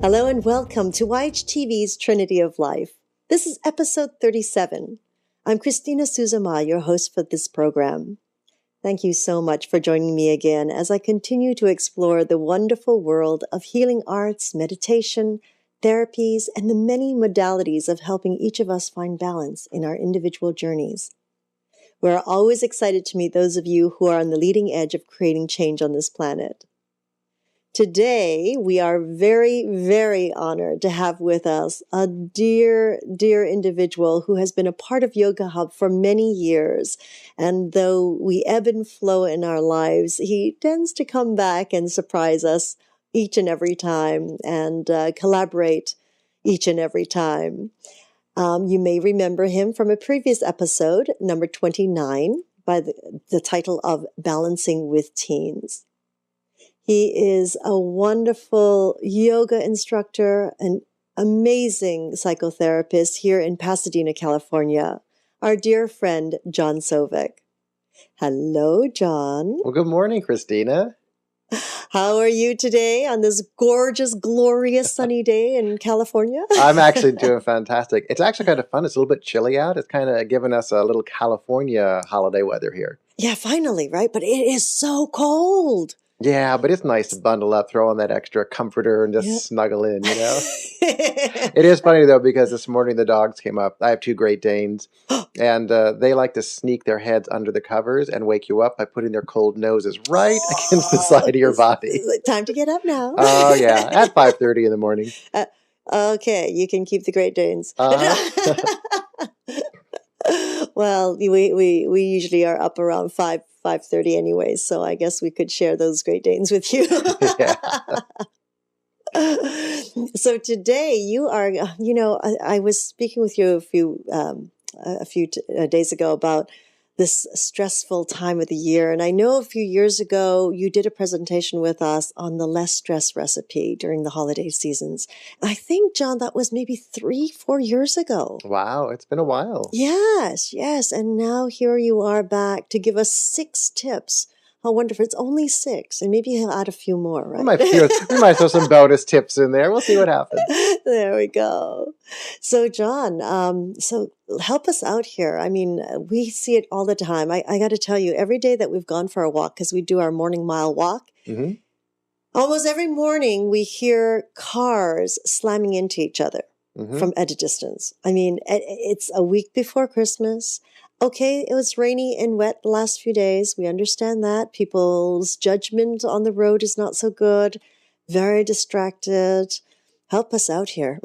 Hello and welcome to YHTV's Trinity of Life. This is episode 37. I'm Christina Suzama, your host for this program. Thank you so much for joining me again as I continue to explore the wonderful world of healing arts, meditation, therapies, and the many modalities of helping each of us find balance in our individual journeys. We're always excited to meet those of you who are on the leading edge of creating change on this planet. Today, we are very, very honored to have with us a dear, dear individual who has been a part of Yoga Hub for many years. And though we ebb and flow in our lives, he tends to come back and surprise us each and every time and collaborate each and every time. You may remember him from a previous episode, number 29, by the title of Balancing with Teens. He is a wonderful yoga instructor, an amazing psychotherapist here in Pasadena, California. Our dear friend, John Sovic. Hello, John. Well, good morning, Christina. How are you today on this gorgeous, glorious sunny day in California? I'm actually doing fantastic. It's actually kind of fun. It's a little bit chilly out. It's kind of giving us a little California holiday weather here. Yeah, finally, right? But it is so cold. Yeah, but it's nice to bundle up, throw on that extra comforter and just snuggle in, you know? It is funny, though, because this morning the dogs came up. I have two Great Danes, and they like to sneak their heads under the covers and wake you up by putting their cold noses right against the side of your body. Time to get up now. Oh, yeah, at 5:30 in the morning. Okay, you can keep the Great Danes. Uh-huh. Well, we usually are up around 5:30 anyways, so I guess we could share those Great Danes with you. Yeah. So today you are, I was speaking with you a few days ago about this stressful time of the year. And I know a few years ago, you did a presentation with us on the less stress recipe during the holiday seasons. I think, John, that was maybe 3-4 years ago. Wow, it's been a while. Yes. And now here you are back to give us 6 tips. How wonderful. It's only 6, and maybe he'll add a few more, right? We might throw some bonus tips in there. We'll see what happens. There we go. So, John, so help us out here. I mean, we see it all the time. I got to tell you, every day that we've gone for a walk, because we do our morning mile walk, almost every morning we hear cars slamming into each other from at a distance. I mean, it's a week before Christmas. Okay, it was rainy and wet the last few days. We understand that. People's judgment on the road is not so good. Very distracted. Help us out here.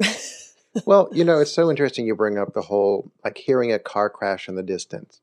Well, it's so interesting you bring up the whole, like, hearing a car crash in the distance.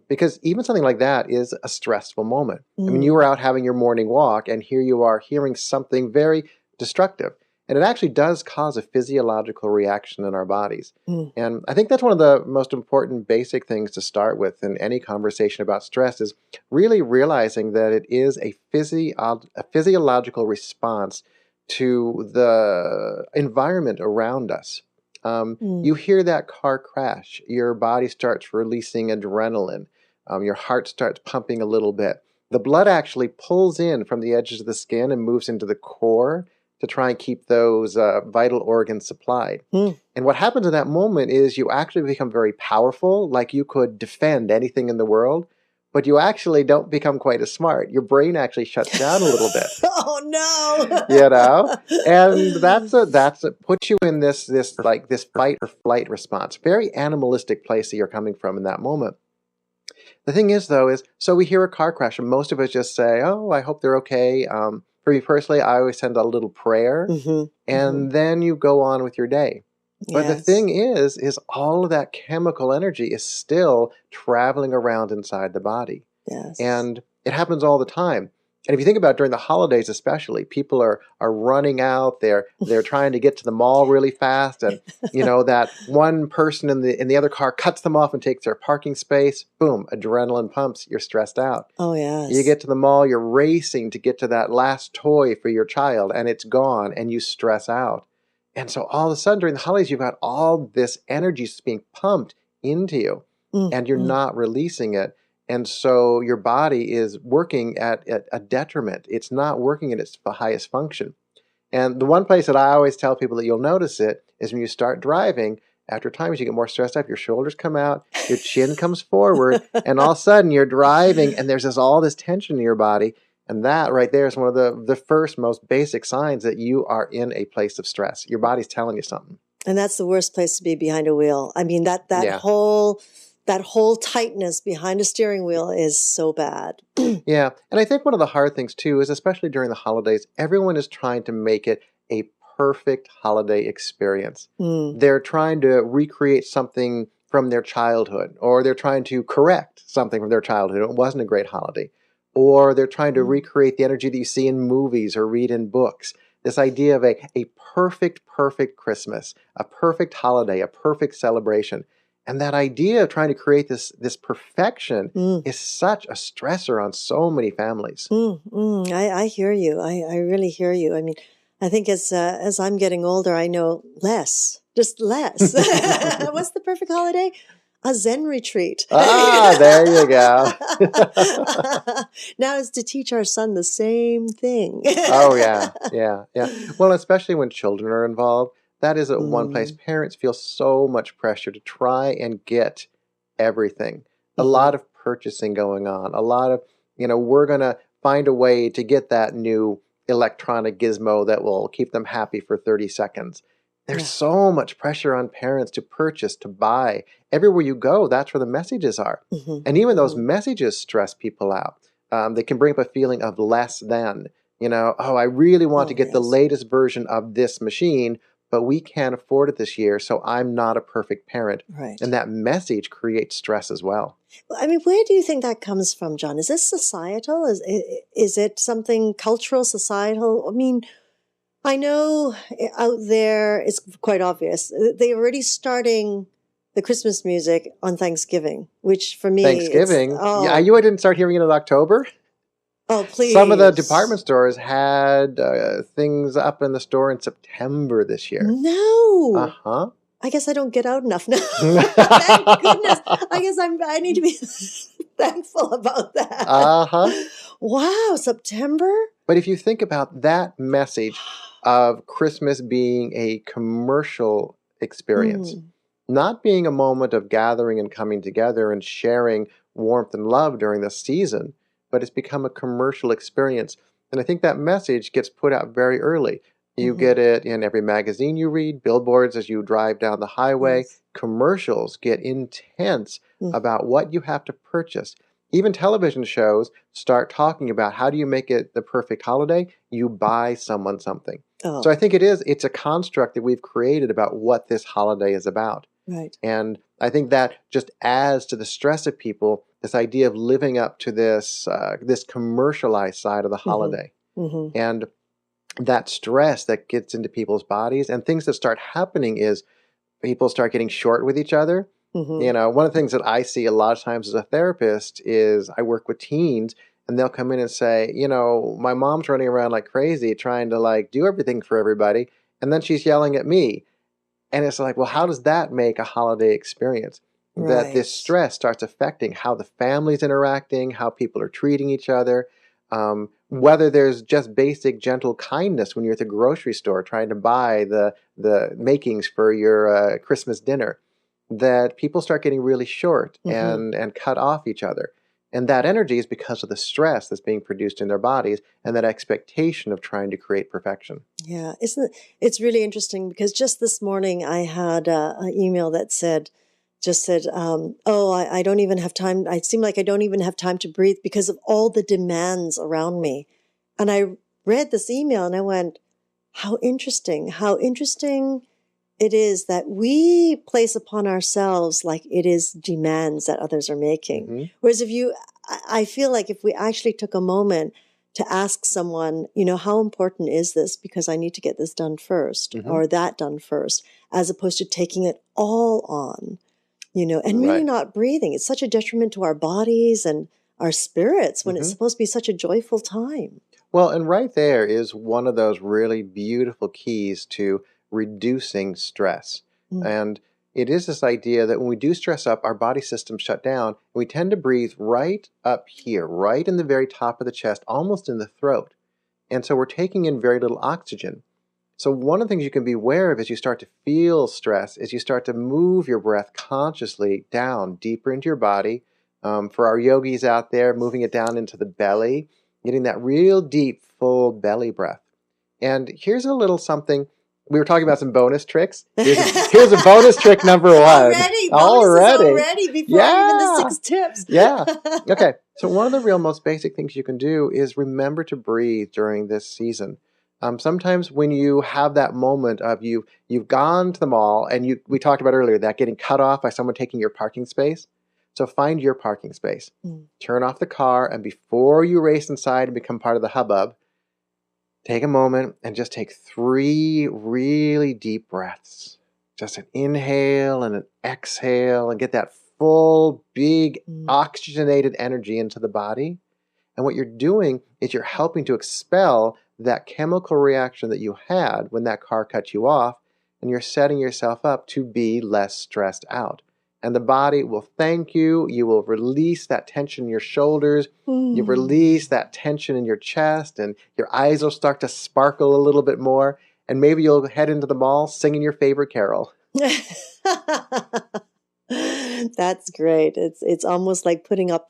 Because even something like that is a stressful moment. I mean, you were out having your morning walk, and here you are hearing something very destructive. And it actually does cause a physiological reaction in our bodies. And I think that's one of the most important basic things to start with in any conversation about stress is really realizing that it is a physiological response to the environment around us. You hear that car crash, your body starts releasing adrenaline, your heart starts pumping a little bit. The blood actually pulls in from the edges of the skin and moves into the core to try and keep those vital organs supplied. And what happens in that moment is you actually become very powerful, like you could defend anything in the world, but you actually don't become quite as smart. Your brain actually shuts down a little bit. Oh no! And that's puts you in this fight or flight response, very animalistic place that you're coming from in that moment. The thing is, though, so we hear a car crash, and most of us just say, "Oh, I hope they're okay." For me personally, I always send a little prayer, and then you go on with your day. But the thing is all of that chemical energy is still traveling around inside the body. And it happens all the time. And if you think about it, during the holidays especially, people are running out, they're trying to get to the mall really fast, and that one person in the other car cuts them off and takes their parking space. Boom, adrenaline pumps, you're stressed out. Oh yes. You get to the mall, you're racing to get to that last toy for your child, and it's gone, and you stress out. And so all of a sudden during the holidays, you've got all this energy being pumped into you, and you're not releasing it. And so your body is working at a detriment. It's not working at its highest function. And the one place that I always tell people that you'll notice it is when you start driving. After times you get more stressed up, your shoulders come out, your chin comes forward, and all of a sudden you're driving and there's all this tension in your body. And that right there is one of the first most basic signs that you are in a place of stress. Your body's telling you something. And that's the worst place to be, behind a wheel. I mean, that Yeah. whole tightness behind a steering wheel is so bad. Yeah. And I think one of the hard things too is, especially during the holidays, everyone is trying to make it a perfect holiday experience. They're trying to recreate something from their childhood, or they're trying to correct something from their childhood. It wasn't a great holiday. Or they're trying to recreate the energy that you see in movies or read in books. This idea of a perfect, perfect Christmas, a perfect holiday, a perfect celebration. And that idea of trying to create this perfection is such a stressor on so many families. I hear you. I really hear you. I mean, I think as I'm getting older, I know less, just less. What's the perfect holiday? A Zen retreat. Ah, there you go. Now it's to teach our son the same thing. Oh, yeah, yeah, yeah. Well, especially when children are involved, that is one place parents feel so much pressure to try and get everything. A lot of purchasing going on, a lot of, we're going to find a way to get that new electronic gizmo that will keep them happy for 30 seconds. There's so much pressure on parents to purchase, to buy. Everywhere you go, that's where the messages are. And even those messages stress people out. They can bring up a feeling of less than. Oh, I really want to get the latest version of this machine, but we can't afford it this year, so I'm not a perfect parent. Right. And that message creates stress as well. I mean, where do you think that comes from, John? Is this societal? Is it something cultural, societal? I mean, I know out there it's quite obvious. They're already starting the Christmas music on Thanksgiving, which for me, Thanksgiving? Yeah, you didn't start hearing it in October? Oh, please. Some of the department stores had things up in the store in September this year. No. Uh-huh. I guess I don't get out enough now. Thank goodness. I guess I need to be thankful about that. Uh-huh. Wow, September? But if you think about that message of Christmas being a commercial experience, not being a moment of gathering and coming together and sharing warmth and love during the season, but it's become a commercial experience. And I think that message gets put out very early. You get it in every magazine you read, billboards as you drive down the highway. Commercials get intense about what you have to purchase. Even television shows start talking about how do you make it the perfect holiday? You buy someone something. Oh. So I think it's a construct that we've created about what this holiday is about. Right. And I think that just adds to the stress of people, this idea of living up to this commercialized side of the holiday. And that stress that gets into people's bodies, and things that start happening is people start getting short with each other. One of the things that I see a lot of times as a therapist is I work with teens, and they'll come in and say, my mom's running around like crazy trying to do everything for everybody, and then she's yelling at me. And it's like, well, how does that make a holiday experience? That this stress starts affecting how the family's interacting, how people are treating each other, whether there's just basic gentle kindness when you're at the grocery store trying to buy the makings for your Christmas dinner, that people start getting really short and cut off each other. And that energy is because of the stress that's being produced in their bodies and that expectation of trying to create perfection. Yeah, it's really interesting because just this morning I had an email that said, I don't even have time. I seem like I don't even have time to breathe because of all the demands around me. And I read this email and I went, how interesting it is that we place upon ourselves like it is demands that others are making. Whereas I feel like if we actually took a moment to ask someone, how important is this? Because I need to get this done first or that done first, as opposed to taking it all on, and really not breathing. It's such a detriment to our bodies and our spirits when it's supposed to be such a joyful time. Well, and right there is one of those really beautiful keys to reducing stress. And it is this idea that when we do stress up, our body systems shut down. And we tend to breathe right up here, right in the very top of the chest, almost in the throat. And so we're taking in very little oxygen. So one of the things you can be aware of as you start to feel stress is you start to move your breath consciously down deeper into your body. For our yogis out there, moving it down into the belly, getting that real deep, full belly breath. And here's a little something. We were talking about some bonus tricks. Here's a bonus trick number one. Already, bonuses already before even the 6 tips. Yeah. Okay. So one of the real most basic things you can do is remember to breathe during this season. Sometimes when you have that moment of you've gone to the mall and we talked about earlier that getting cut off by someone taking your parking space. So find your parking space, turn off the car, and before you race inside and become part of the hubbub, take a moment and just take 3 really deep breaths. Just an inhale and an exhale and get that full, big, oxygenated energy into the body. And what you're doing is you're helping to expel that chemical reaction that you had when that car cut you off, and you're setting yourself up to be less stressed out. And the body will thank you. You will release that tension in your shoulders. You release that tension in your chest, and your eyes will start to sparkle a little bit more. And maybe you'll head into the mall singing your favorite carol. That's great. It's almost like putting up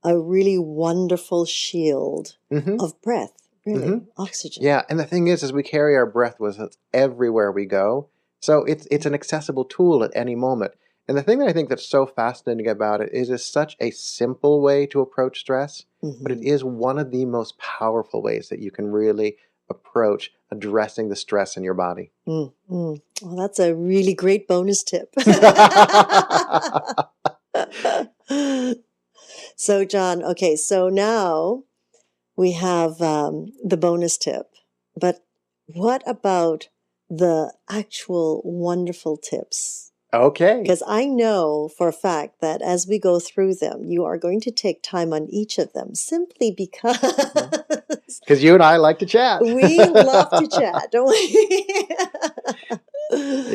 a really wonderful shield of breath, really, oxygen. Yeah, and the thing is we carry our breath with us everywhere we go. So it's an accessible tool at any moment. And the thing that I think that's so fascinating about it is it's such a simple way to approach stress, but it is one of the most powerful ways that you can really approach addressing the stress in your body. Well, that's a really great bonus tip. So, John, okay, so now we have the bonus tip, but what about the actual wonderful tips? Okay. Because I know for a fact that as we go through them, you are going to take time on each of them simply because... Because you and I like to chat. We love to chat, don't we?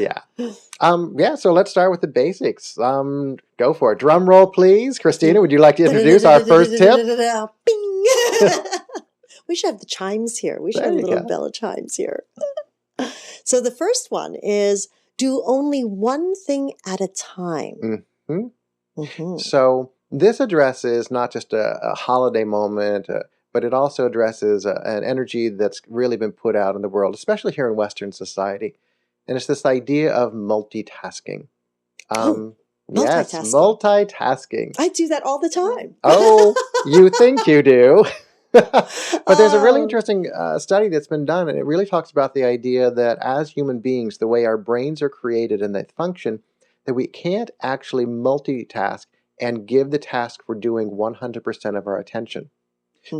Yeah. Yeah, so let's start with the basics. Go for it. Drum roll, please. Christina, would you like to introduce our first tip? Bing! We should have the chimes here. We should have little bell chimes here. So the first one is do only one thing at a time. So this addresses not just a holiday moment, but it also addresses an energy that's really been put out in the world, especially here in Western society. And it's this idea of multitasking. Multitasking. Yes, multitasking. I do that all the time. Oh, you think you do. But there's a really interesting study that's been done, and it really talks about the idea that as human beings, the way our brains are created and they function, that we can't actually multitask and give the task we're doing 100% of our attention.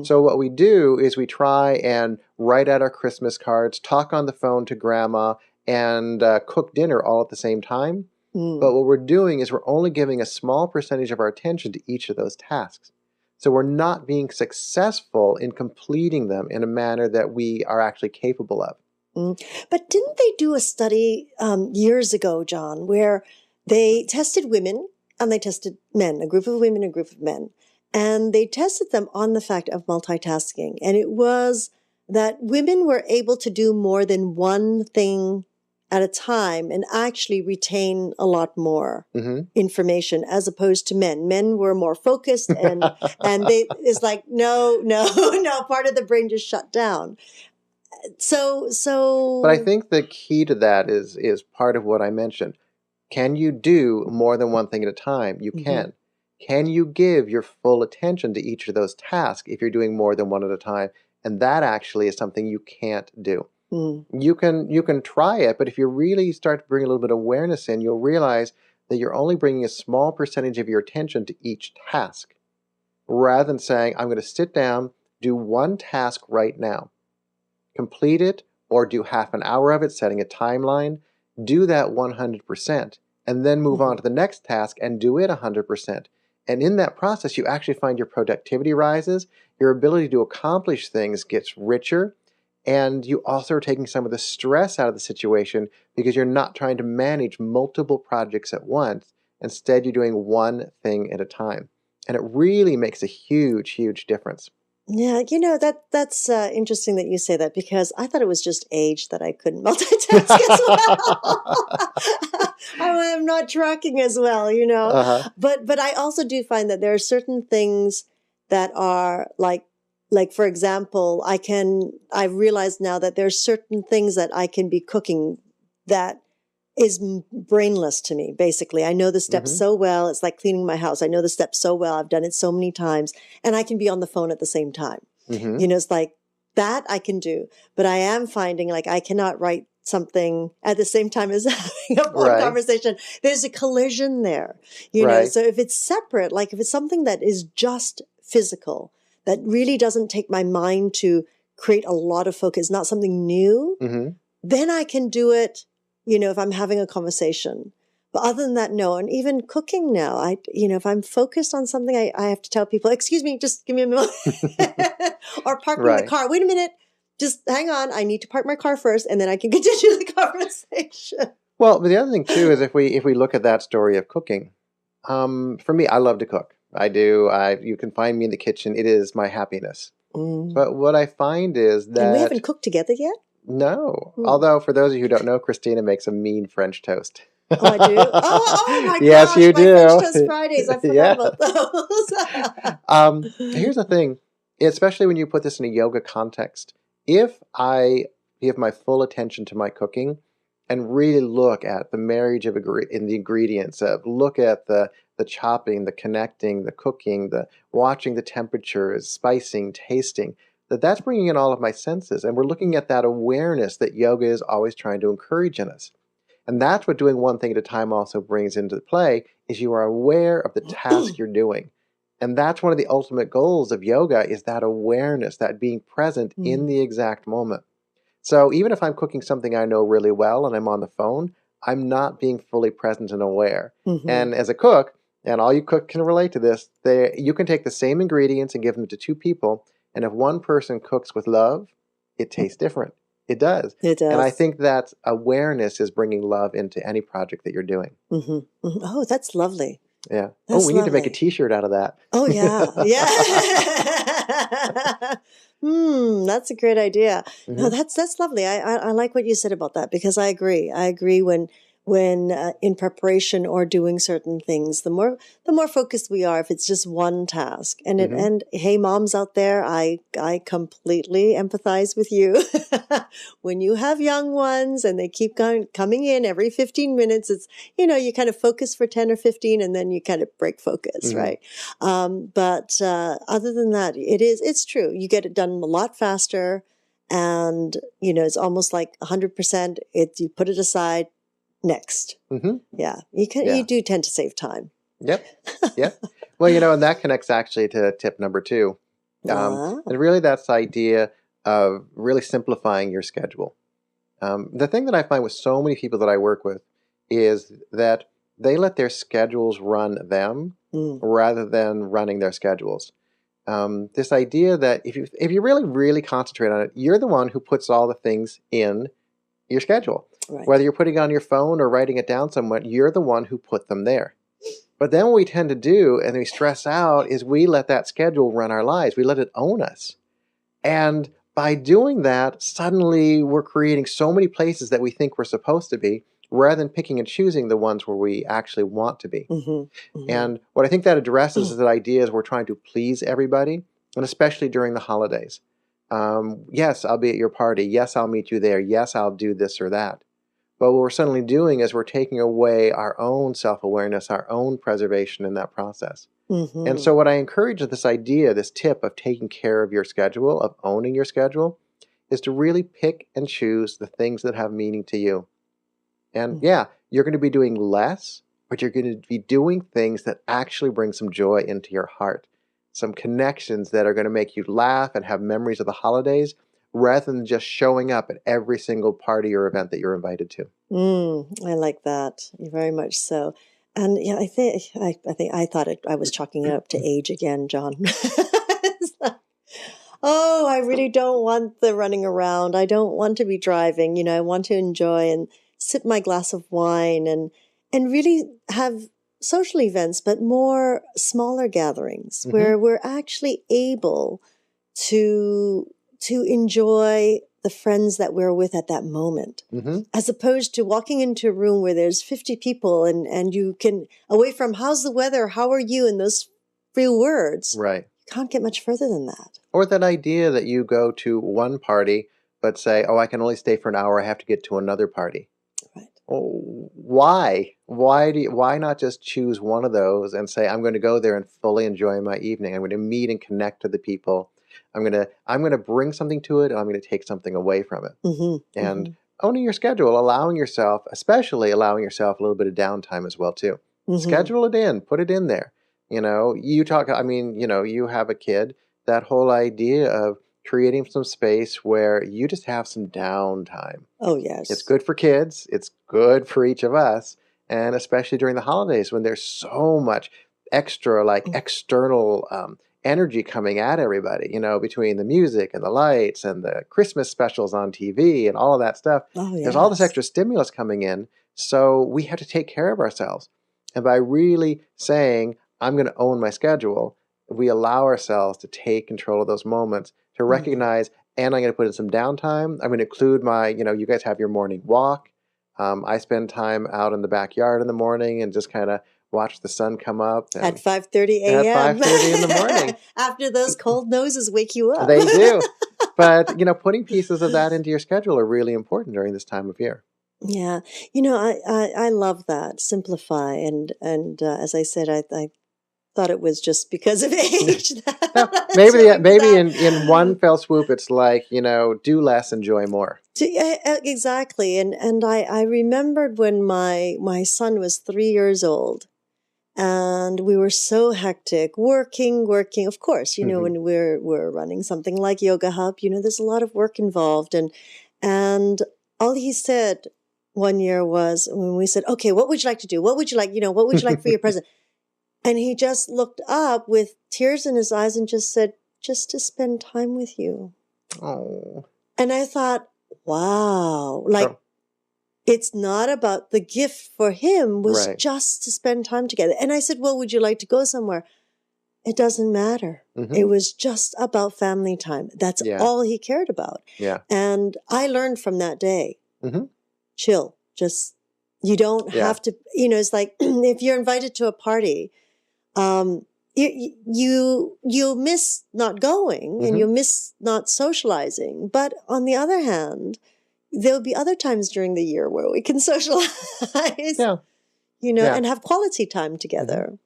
So what we do is we try and write out our Christmas cards, talk on the phone to grandma, and cook dinner all at the same time. But what we're doing is we're only giving a small percentage of our attention to each of those tasks. So we're not being successful in completing them in a manner that we are actually capable of. But didn't they do a study years ago, John, where they tested women and they tested men, a group of women, a group of men, and they tested them on the fact of multitasking. And it was that women were able to do more than one thing at a time and actually retain a lot more information as opposed to men. Men were more focused and it's like, no, part of the brain just shut down. But I think the key to that is part of what I mentioned. Can you do more than one thing at a time? You can. Can you give your full attention to each of those tasks if you're doing more than one at a time? And that actually is something you can't do. You can try it, but if you really start to bring a little bit of awareness in, you'll realize that you're only bringing a small percentage of your attention to each task. Rather than saying, I'm going to sit down, do one task right now, complete it, or do half an hour of it, setting a timeline, do that 100%, and then move on to the next task and do it 100%. And in that process, you actually find your productivity rises, your ability to accomplish things gets richer, and you also are taking some of the stress out of the situation because you're not trying to manage multiple projects at once. Instead, you're doing one thing at a time. And it really makes a huge, huge difference. Yeah, that's interesting that you say that because I thought it was just age that I couldn't multitask as well. I'm not tracking as well, Uh-huh. But I also do find that there are certain things that are like for example, I've realized now that there's certain things that I can be cooking that is brainless to me. Basically, I know the steps Mm-hmm. so well. It's like cleaning my house. I know the steps so well. I've done it so many times, and I can be on the phone at the same time. Mm-hmm. It's like that I can do, but I am finding like I cannot write something at the same time as having a phone Right. conversation. There's a collision there, Right. So if it's separate, like if it's something that is just physical, that really doesn't take my mind to create a lot of focus, not something new, Mm-hmm. then I can do it, if I'm having a conversation. But other than that, no. And even cooking now, if I'm focused on something, I have to tell people, excuse me, just give me a minute. Or parking the Right. car. Wait a minute. Just hang on. I need to park my car first and then I can continue the conversation. Well, but the other thing too is if we look at that story of cooking, for me, I love to cook. I do. You can find me in the kitchen. It is my happiness. Mm. But what I find is And we haven't that cooked together yet? no. Mm. Although for those of you who don't know, Christina makes a mean French toast. Oh, I do? Oh my Yes, gosh. you My French do. Toast Fridays. I forgot Yeah. about those. Here's the thing, especially when you put this in a yoga context. If I give my full attention to my cooking and really look at the marriage of in the ingredients, look at the chopping, the connecting, the cooking, the watching the temperatures, spicing, tasting, that's bringing in all of my senses. And we're looking at that awareness that yoga is always trying to encourage in us. And that's what doing one thing at a time also brings into play is you are aware of the task you're doing. And that's one of the ultimate goals of yoga is that awareness, that being present in Mm. the exact moment. So even if I'm cooking something I know really well and I'm on the phone, I'm not being fully present and aware. Mm-hmm. And as a cook, and all you cook can relate to this, you can take the same ingredients and give them to two people, and if one person cooks with love, it tastes different. It does. It And I does. think that awareness is bringing love into any project that you're doing. Mm-hmm. Mm-hmm. Oh, that's lovely. Yeah. Oh, That's we need to make a lovely. t-shirt out of that. Oh yeah, yeah. That's a great idea. No, Hmm. that's lovely. I like what you said about that because I agree. I agree when in preparation or doing certain things, the more focused we are if it's just one task. Hmm. And hey, moms out there, I completely empathize with you. When you have young ones and they keep coming in every 15 minutes, it's you kind of focus for 10 or 15 and then you kind of break focus, Hmm. right? But other than that, it's true. You get it done a lot faster. And, it's almost like 100%. You put it aside next. Hmm. Yeah. You Yeah. do tend to save time. Yep. Yep. Well, and that connects actually to tip number two. Ah. And really that's the idea of really simplifying your schedule. The thing that I find with so many people that I work with is that they let their schedules run them Mm. rather than running their schedules. This idea that if you really, really concentrate on it, you're the one who puts all the things in your schedule. Right. Whether you're putting it on your phone or writing it down somewhere, you're the one who put them there. But then what we tend to do, and we stress out, is we let that schedule run our lives. We let it own us. And by doing that, suddenly we're creating so many places that we think we're supposed to be, rather than picking and choosing the ones where we actually want to be. Mm-hmm. Mm-hmm. And what I think that addresses is that idea is we're trying to please everybody, and especially during the holidays. Yes, I'll be at your party. Yes, I'll meet you there. Yes, I'll do this or that. But what we're suddenly doing is we're taking away our own self-awareness, our own preservation in that process. And Mm-hmm. so what I encourage with this idea, this tip of taking care of your schedule, of owning your schedule, is to really pick and choose the things that have meaning to you. And yeah, you're going to be doing less, but you're going to be doing things that actually bring some joy into your heart. Some connections that are going to make you laugh and have memories of the holidays rather than just showing up at every single party or event that you're invited to. I like that very much so. And yeah, I thought I was chalking it up to age again, John. It's like, oh, I really don't want the running around. I don't want to be driving. I want to enjoy and sip my glass of wine and really have social events, but more smaller gatherings Mm-hmm. where we're actually able to enjoy the friends that we're with at that moment, as opposed to walking into a room where there's 50 people and you can, away from how's the weather, how are you, and those few words, Right. you can't get much further than that. Or that idea that you go to one party, but say, oh, I can only stay for an hour, I have to get to another party. Right. Oh, why? Why not just choose one of those and say, I'm going to go there and fully enjoy my evening. I'm going to meet and connect to the people. I'm going to bring something to it, and I'm going to take something away from it. And owning your schedule, allowing yourself, especially allowing yourself a little bit of downtime as well too. Schedule it in, put it in there. You know, you have a kid, that whole idea of creating some space where you just have some downtime. Oh, yes. It's good for kids. It's good for each of us. And especially during the holidays when there's so much extra, like external energy coming at everybody, you know, between the music and the lights and the Christmas specials on TV and all of that stuff. Oh, yes. There's all this extra stimulus coming in. So we have to take care of ourselves. And by really saying, I'm going to own my schedule, we allow ourselves to take control of those moments, to recognize, and I'm going to put in some downtime. I'm going to include my, you guys have your morning walk. I spend time out in the backyard in the morning and just kind of watch the sun come up. At 5:30 a.m. At 5:30 in the morning. After those cold noses wake you up. They do. But, putting pieces of that into your schedule are really important during this time of year. Yeah. I love that. Simplify. And as I said, I thought it was just because of age. Now, maybe in one fell swoop, it's like, do less, enjoy more. Exactly. And I remembered when my son was 3 years old and we were so hectic, working. Of course, when we're running something like Yoga Hub, there's a lot of work involved. And all he said one year was when we said, okay, what would you like to do? What would you like, what would you like for your present? And he just looked up with tears in his eyes and just said, just to spend time with you. Oh. And I thought, wow, it's not about the gift for him was just to spend time together. And I said, well, would you like to go somewhere? It doesn't matter. It was just about family time. That's all he cared about. Yeah. And I learned from that day, chill, just, you don't have to, it's like if you're invited to a party, you'll miss not going and you'll miss not socializing. But on the other hand, there'll be other times during the year where we can socialize, and have quality time together.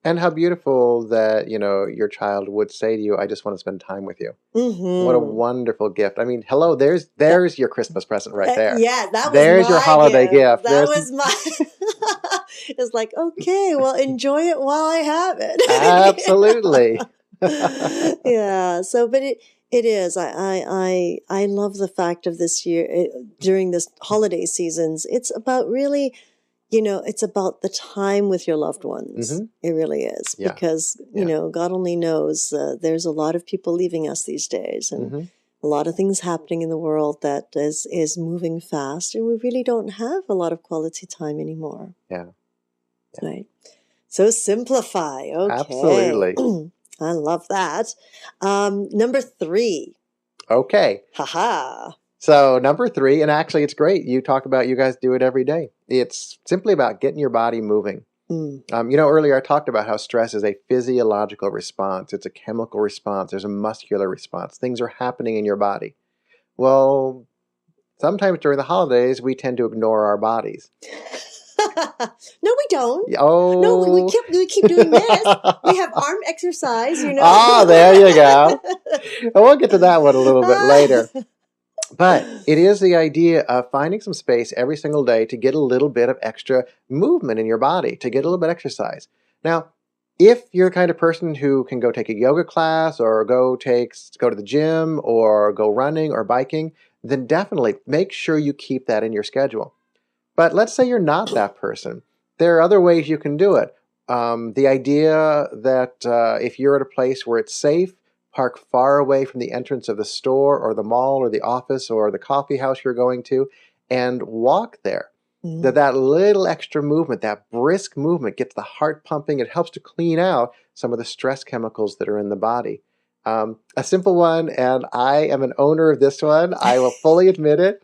And how beautiful that, your child would say to you, I just want to spend time with you. What a wonderful gift. I mean, hello, there's your Christmas present right there. There's your holiday gift. That was my... It's like, okay, well, enjoy it while I have it. Absolutely. Yeah. So, but it is. I love the fact of this year, during this holiday seasons, it's about really, it's about the time with your loved ones. It really is. Yeah. Because, God only knows there's a lot of people leaving us these days and a lot of things happening in the world that is moving fast. And we really don't have a lot of quality time anymore. Yeah. Right. So simplify. Okay. Absolutely. I love that. Number 3. Okay. Haha. So number 3, and actually it's great. You talk about, you guys do it every day. It's simply about getting your body moving. Earlier I talked about how stress is a physiological response. It's a chemical response. There's a muscular response. Things are happening in your body. Well, sometimes during the holidays, we tend to ignore our bodies. No, we don't. Oh. No, we keep doing this. We have arm exercise, Ah, there you go. And we'll get to that one a little bit later. But it is the idea of finding some space every single day to get a little bit of extra movement in your body, to get a little bit of exercise. Now, if you're the kind of person who can go take a yoga class or go to the gym or go running or biking, then definitely make sure you keep that in your schedule. But let's say you're not that person. There are other ways you can do it. The idea that if you're at a place where it's safe, park far away from the entrance of the store or the mall or the office or the coffee house you're going to, and walk there. That little extra movement, that brisk movement gets the heart pumping. It helps to clean out some of the stress chemicals that are in the body. A simple one, and I am an owner of this one, I will fully admit it,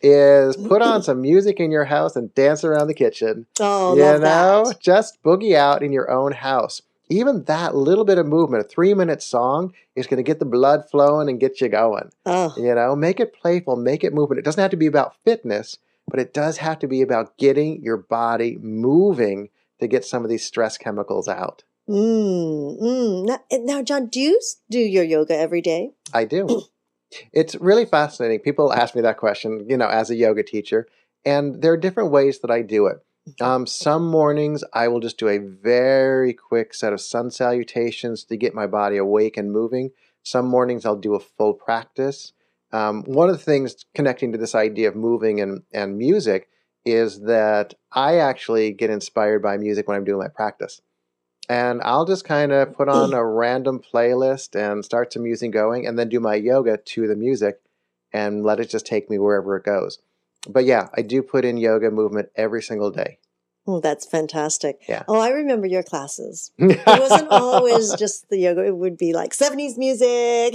is put on some music in your house and dance around the kitchen. Oh, love that. Just boogie out in your own house. Even that little bit of movement, a 3-minute song, is going to get the blood flowing and get you going. Oh. Make it playful, make it movement. It doesn't have to be about fitness, but it does have to be about getting your body moving to get some of these stress chemicals out. Now, John, do you do your yoga every day? I do. It's really fascinating. People ask me that question, as a yoga teacher, and there are different ways that I do it. Some mornings I will just do a very quick set of sun salutations to get my body awake and moving. Some mornings I'll do a full practice. One of the things connecting to this idea of moving and music is that I actually get inspired by music when I'm doing my practice. And I'll just kind of put on a random playlist and start some music going and then do my yoga to the music and let it just take me wherever it goes. But yeah, I do put in yoga movement every single day. Oh, that's fantastic. Yeah. Oh, I remember your classes. It wasn't always just the yoga. It would be like 70s music,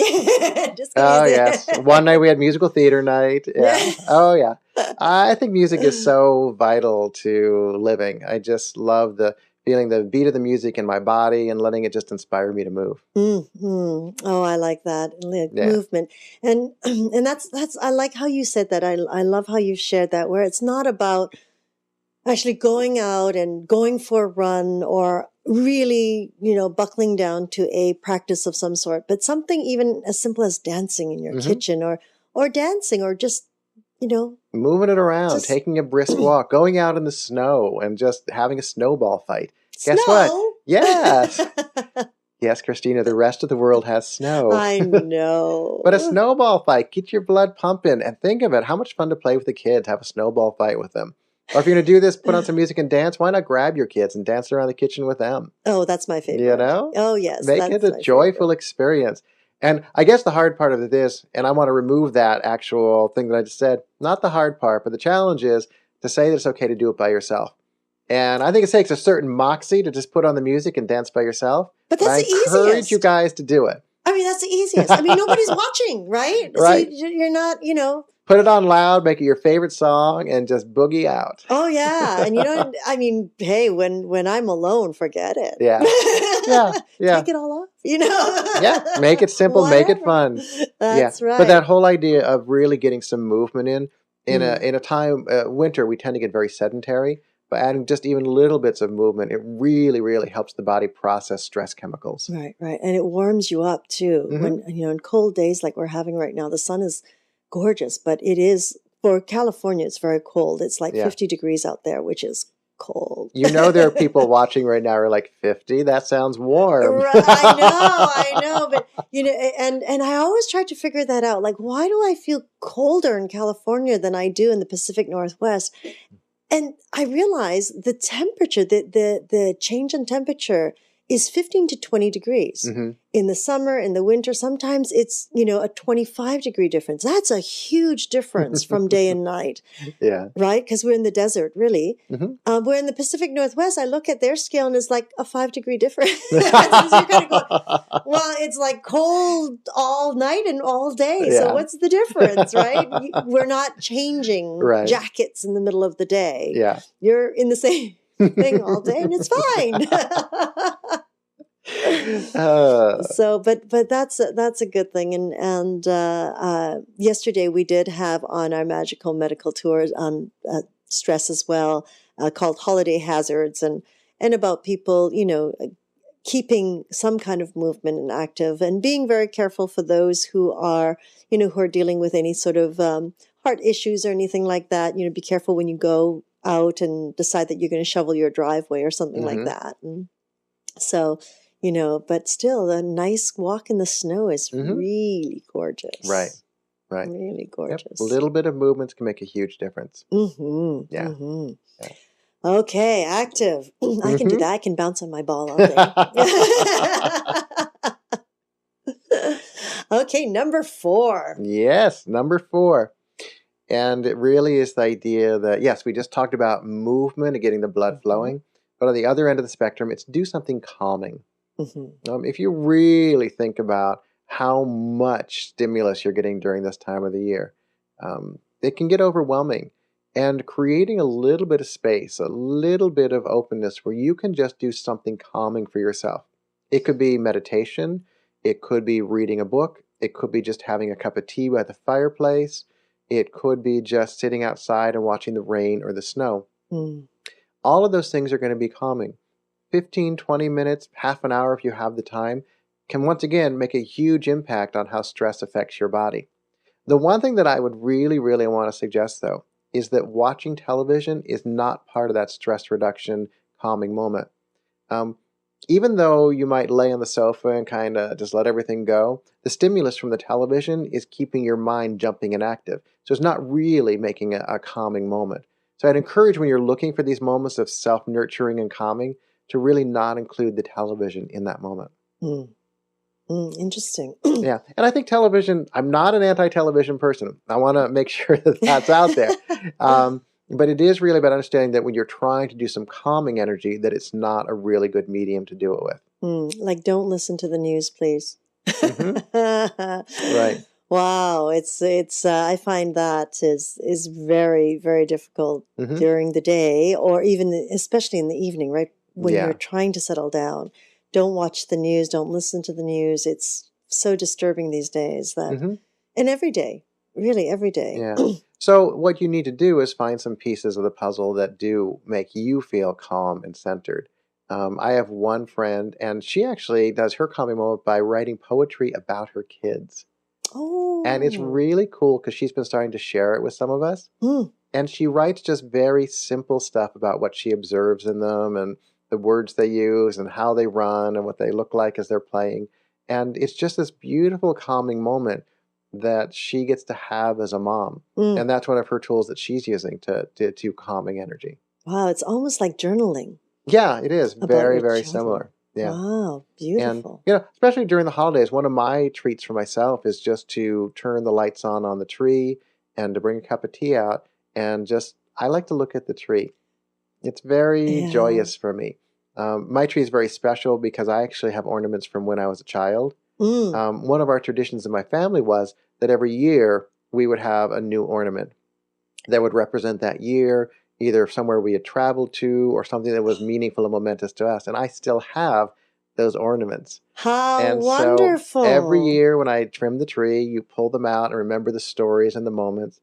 disco Oh, music. yes. One night we had musical theater night. Yeah. Oh, yeah. I think music is so vital to living. I just love feeling the beat of the music in my body and letting it just inspire me to move. Mm-hmm. Oh, I like that movement, and that's. I like how you said that. I love how you shared that, where it's not about actually going out and going for a run or really, buckling down to a practice of some sort, but something even as simple as dancing in your kitchen or dancing or just, moving it around, taking a brisk walk, going out in the snow and just having a snowball fight. Snow? Guess what? Yes. Yes, Christina, the rest of the world has snow. I know. But a snowball fight, get your blood pumping and think of it. How much fun to play with the kids, have a snowball fight with them. Or if you're going to do this, put on some music and dance. Why not grab your kids and dance around the kitchen with them? Oh, that's my favorite. Oh, yes. Make it a joyful experience. And I guess the hard part of this, and I want to remove that actual thing that I just said, not the hard part, but the challenge is to say that it's okay to do it by yourself. And I think it takes a certain moxie to just put on the music and dance by yourself. But that's the easiest. I encourage you guys to do it. I mean, that's the easiest. I mean, nobody's watching, right? Right. So you're not, Put it on loud, make it your favorite song, and just boogie out. Oh, yeah. And hey, when I'm alone, forget it. Yeah. Yeah. Take it all off, Yeah. Make it simple, make it fun. That's right. But that whole idea of really getting some movement in a time, winter, we tend to get very sedentary. But adding just even little bits of movement, it really, really helps the body process stress chemicals. Right. And it warms you up too. When, in cold days like we're having right now, the sun is gorgeous, but it is, for California, it's very cold. It's like 50 degrees out there, which is cold. There are people watching right now who are like, 50? That sounds warm. Right, I know. But, and I always try to figure that out. Like, why do I feel colder in California than I do in the Pacific Northwest? And I realize the temperature, the change in temperature is 15 to 20 degrees. In the summer, in the winter, sometimes it's, a 25-degree difference. That's a huge difference from day and night. Yeah. Right? Because we're in the desert, really. We're in the Pacific Northwest. I look at their scale and it's like a 5-degree difference. So you're kind of going, well, it's like cold all night and all day. Yeah. So what's the difference, right? We're not changing jackets in the middle of the day. Yeah. You're in the same thing all day and it's fine. But that's a good thing. And yesterday we did have on our magical medical tours on stress as well, called Holiday Hazards, and about people, keeping some kind of movement and active, and being very careful for those who are, who are dealing with any sort of heart issues or anything like that. Be careful when you go out and decide that you're going to shovel your driveway or something like that. And so, but still, a nice walk in the snow is really gorgeous. Right. Really gorgeous. Yep. A little bit of movements can make a huge difference. Yeah. Okay, active. I can do that. I can bounce on my ball all day. Okay, number 4. Yes, number 4. And it really is the idea that, yes, we just talked about movement and getting the blood flowing. But on the other end of the spectrum, it's do something calming. If you really think about how much stimulus you're getting during this time of the year. It can get overwhelming. And creating a little bit of space, a little bit of openness where you can just do something calming for yourself. It could be meditation. It could be reading a book. It could be just having a cup of tea by the fireplace. It could be just sitting outside and watching the rain or the snow. Mm. All of those things are going to be calming. 15, 20 minutes, half an hour if you have the time, can once again make a huge impact on how stress affects your body. The one thing that I would really, really want to suggest, though, is that watching television is not part of that stress reduction calming moment. Um, Even though you might lay on the sofa and kind of just let everything go, the stimulus from the television is keeping your mind jumping and active. So it's not really making a calming moment. So I'd encourage when you're looking for these moments of self-nurturing and calming to really not include the television in that moment. Mm. Interesting. Yeah. And I think television, I'm not an anti-television person. I want to make sure that that's out there. But it is really about understanding that when you're trying to do some calming energy, that it's not a really good medium to do it with. Like, don't listen to the news, please. Right. Wow, it's I find that is very, very difficult during the day, or even especially in the evening, right? When you're trying to settle down. Don't watch the news, don't listen to the news. It's so disturbing these days that and every day, really every day. Yeah. So what you need to do is find some pieces of the puzzle that do make you feel calm and centered. I have one friend, and she actually does her calming moment by writing poetry about her kids. And it's Oh. really cool because she's been starting to share it with some of us. And she writes just very simple stuff about what she observes in them and the words they use and how they run and what they look like as they're playing. And it's just this beautiful calming moment that she gets to have as a mom. And that's one of her tools that she's using to do calming energy. Wow, it's almost like journaling. Yeah, it is. About Very, your very children. similar. Yeah. Wow, And, beautiful. especially during the holidays, one of my treats for myself is just to turn the lights on the tree and to bring a cup of tea out and just, I like to look at the tree. It's very joyous for me. My tree is very special because I actually have ornaments from when I was a child. One of our traditions in my family was that every year we would have a new ornament that would represent that year, either somewhere we had traveled to or something that was meaningful and momentous to us. And I still have those ornaments. How And wonderful. so every year when I trim the tree, you pull them out and remember the stories and the moments.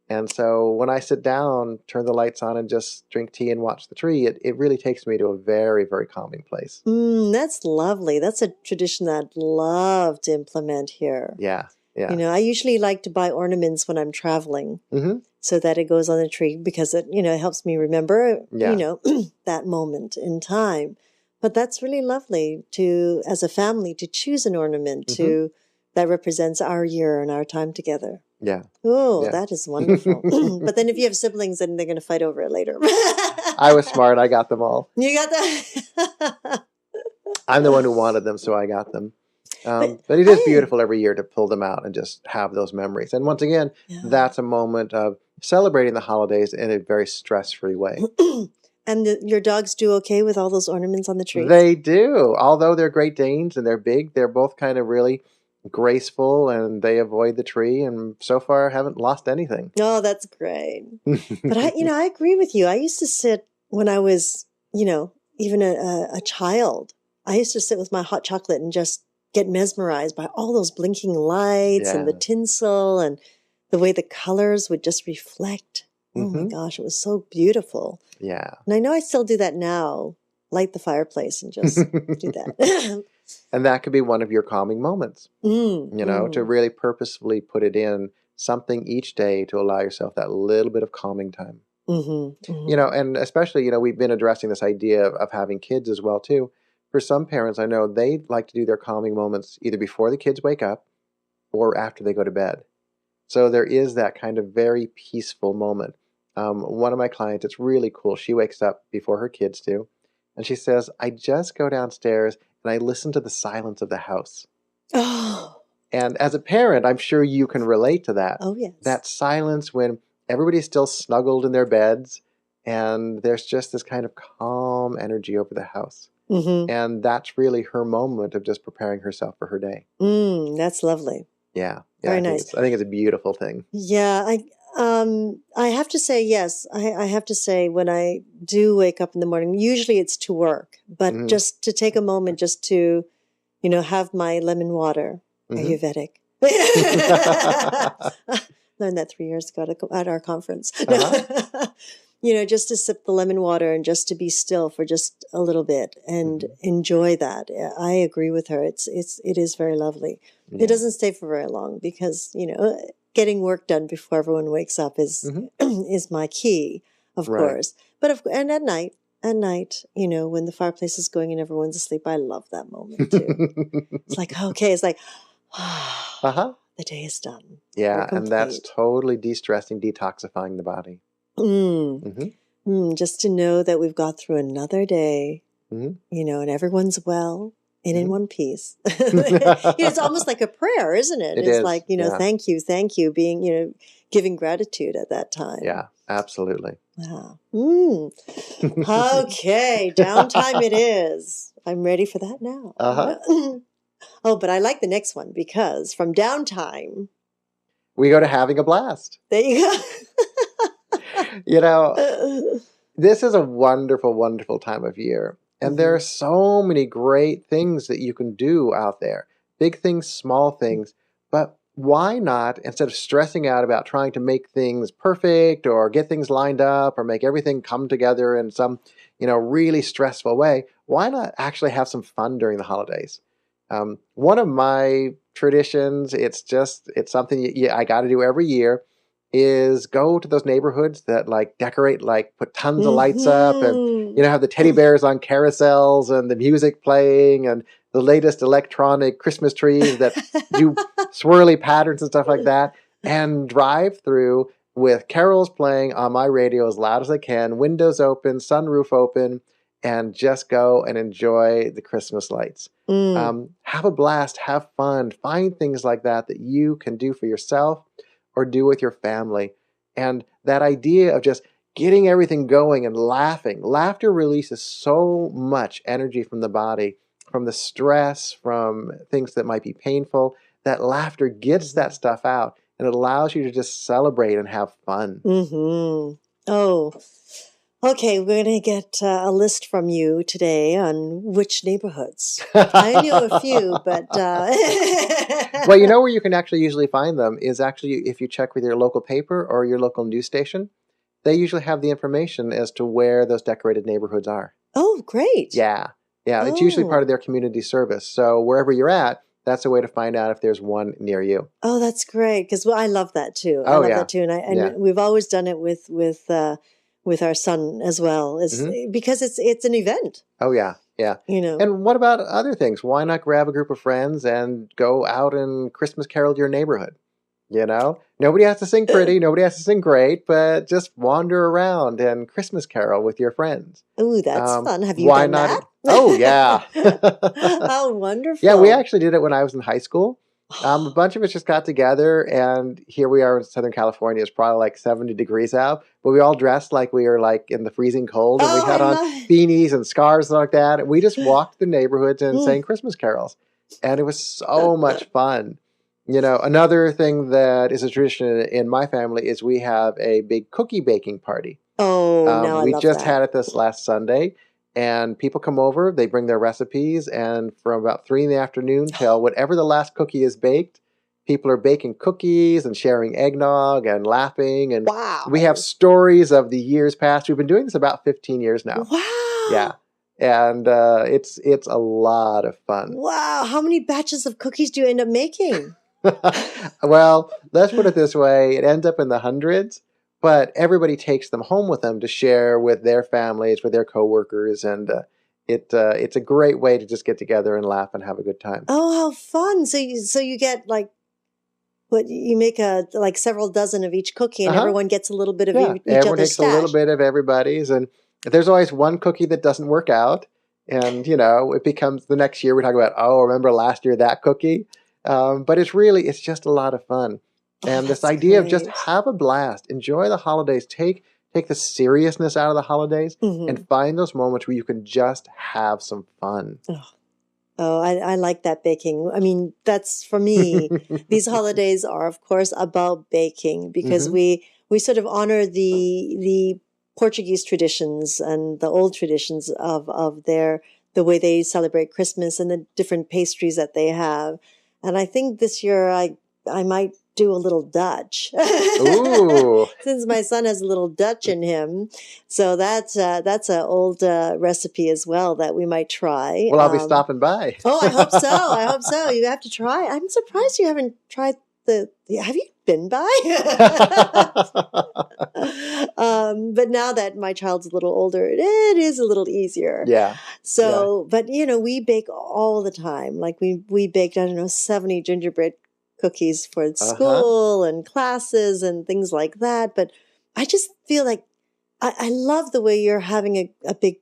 And so when I sit down, turn the lights on and just drink tea and watch the tree, it really takes me to a very, very calming place. That's lovely. That's a tradition that I'd love to implement here. Yeah, yeah. You know, I usually like to buy ornaments when I'm traveling so that it goes on the tree because it, it helps me remember, that moment in time. But that's really lovely to, as a family, to choose an ornament that represents our year and our time together. Yeah. Oh, that is wonderful. But then if you have siblings, then they're going to fight over it later. I was smart. I got them all. You got that? I'm the one who wanted them, so I got them. But it is beautiful every year to pull them out and just have those memories. And once again, that's a moment of celebrating the holidays in a very stress-free way. And your dogs do okay with all those ornaments on the tree? They do. Although they're Great Danes and they're big, they're both kind of really graceful and they avoid the tree and so far haven't lost anything. Oh, that's great. But I agree with you. I used to sit when I was, even a child. I used to sit with my hot chocolate and just get mesmerized by all those blinking lights and the tinsel and the way the colors would just reflect. Oh my gosh, it was so beautiful. Yeah. And I know I still do that now. Light the fireplace and just do that. And that could be one of your calming moments, to really purposefully put it in something each day to allow yourself that little bit of calming time. And especially, we've been addressing this idea of having kids as well, too. For some parents, I know they like to do their calming moments either before the kids wake up or after they go to bed. So there is that kind of very peaceful moment. One of my clients, it's really cool. She wakes up before her kids do. And she says, I just go downstairs and I listen to the silence of the house. Oh. And as a parent, I'm sure you can relate to that. Oh, yes. That silence when everybody's still snuggled in their beds and there's just this kind of calm energy over the house. Mm-hmm. And that's really her moment of just preparing herself for her day. That's lovely. Yeah. Yeah. Very nice. I think it's a beautiful thing. Yeah, I have to say yes. I have to say when I do wake up in the morning, usually it's to work, but Mm-hmm. just to take a moment just to, have my lemon water, Mm-hmm. Ayurvedic. Learned that 3 years ago at our conference. Uh-huh. Just to sip the lemon water and just to be still for just a little bit and Mm-hmm. enjoy that. I agree with her. It is very lovely. Yeah. It doesn't stay for very long because, getting work done before everyone wakes up is Mm-hmm. is my key, of Right. course. And at night, when the fireplace is going and everyone's asleep, I love that moment too. It's like, okay, it's like, Uh-huh. the day is done. Yeah, We're and that's complete. totally de-stressing, detoxifying the body. Mm-hmm. Just to know that we've got through another day, Mm-hmm. and everyone's well and in Mm-hmm. one piece. It's almost like a prayer, isn't it? It It's is. like, Yeah. thank you, being, giving gratitude at that time. Yeah, absolutely. Wow. Okay, downtime it is. I'm ready for that now. Uh-huh. Oh, but I like the next one because from downtime, We go to having a blast. there you go. This is a wonderful, wonderful time of year. And there are so many great things that you can do out there. Big things, small things. But why not, instead of stressing out about trying to make things perfect or get things lined up or make everything come together in some, really stressful way, why not actually have some fun during the holidays? One of my traditions, it's something I got to do every year, is go to those neighborhoods that decorate, put tons of lights up and, have the teddy bears on carousels and the music playing and the latest electronic Christmas trees that do swirly patterns and stuff like that, and drive through with carols playing on my radio as loud as I can, windows open, sunroof open, and just go and enjoy the Christmas lights. Have a blast, have fun, find things like that you can do for yourself or do with your family. And that idea of just getting everything going and laughing. Laughter releases so much energy from the body, from the stress, from things that might be painful. That laughter gets that stuff out and it allows you to just celebrate and have fun. Oh, okay. We're going to get a list from you today on which neighborhoods. I knew a few, but... Well, where you can actually usually find them is actually if you check with your local paper or your local news station. They usually have the information as to where those decorated neighborhoods are. Oh, great. Yeah. It's usually part of their community service. So wherever you're at, that's a way to find out if there's one near you. Oh, that's great. Because I love that too. Oh, I love yeah. that too. And we've always done it with our son as well, because it's an event. Oh, yeah. Yeah. And what about other things? Why not grab a group of friends and go out and Christmas carol your neighborhood? Nobody has to sing pretty, nobody has to sing great, but just wander around and Christmas carol with your friends. Ooh, that's fun. Have you done that? Oh, yeah. Oh, wonderful. Yeah, we actually did it when I was in high school. A bunch of us just got together, and here we are in Southern California. It's probably 70 degrees out, but we all dressed like we were in the freezing cold, and we had on beanies and scarves and like that, and we just walked the neighborhoods and sang Christmas carols, and it was so much fun. Another thing that is a tradition in my family is we have a big cookie baking party. Oh, no, I we love just that. had it this last Sunday. And people come over, they bring their recipes, and from about 3 in the afternoon till whatever the last cookie is baked, people are baking cookies and sharing eggnog and laughing. And wow. We have stories of the years past. We've been doing this about 15 years now. Wow. Yeah. And it's a lot of fun. Wow. How many batches of cookies do you end up making? Well, let's put it this way. It ends up in the hundreds. But everybody takes them home with them to share with their families, with their coworkers, and it's a great way to just get together and laugh and have a good time. Oh, how fun! So you get what you make several dozen of each cookie, and everyone gets a little bit of each everyone other's takes stash. a little bit of everybody's, and there's always one cookie that doesn't work out, and it becomes the next year we talk about, oh, remember last year that cookie? But it's just a lot of fun. And this idea of just have a blast, enjoy the holidays, take take the seriousness out of the holidays Mm-hmm. and find those moments where you can just have some fun. Oh, I like that baking. I mean, that's for me. These holidays are, of course, about baking because Mhm. we sort of honor the Portuguese traditions and the old traditions of the way they celebrate Christmas and the different pastries that they have. And I think this year I might do a little Dutch Ooh. since my son has a little Dutch in him. So that's an old recipe as well that we might try. Well, I'll be stopping by. Oh, I hope so. I hope so. You have to try. I'm surprised you haven't tried have you been by? But now that my child's a little older, it is a little easier. Yeah. So, but we bake all the time. Like we baked, I don't know, 70 gingerbread cookies for school and classes and things like that. But I just feel like I love the way you're having a big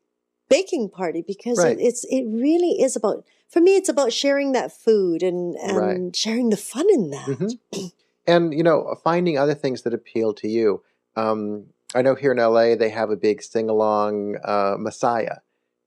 baking party because Right. it really is about, for me, it's about sharing that food and Right. sharing the fun in that. Mm-hmm. And, finding other things that appeal to you. I know here in LA, they have a big sing-along Messiah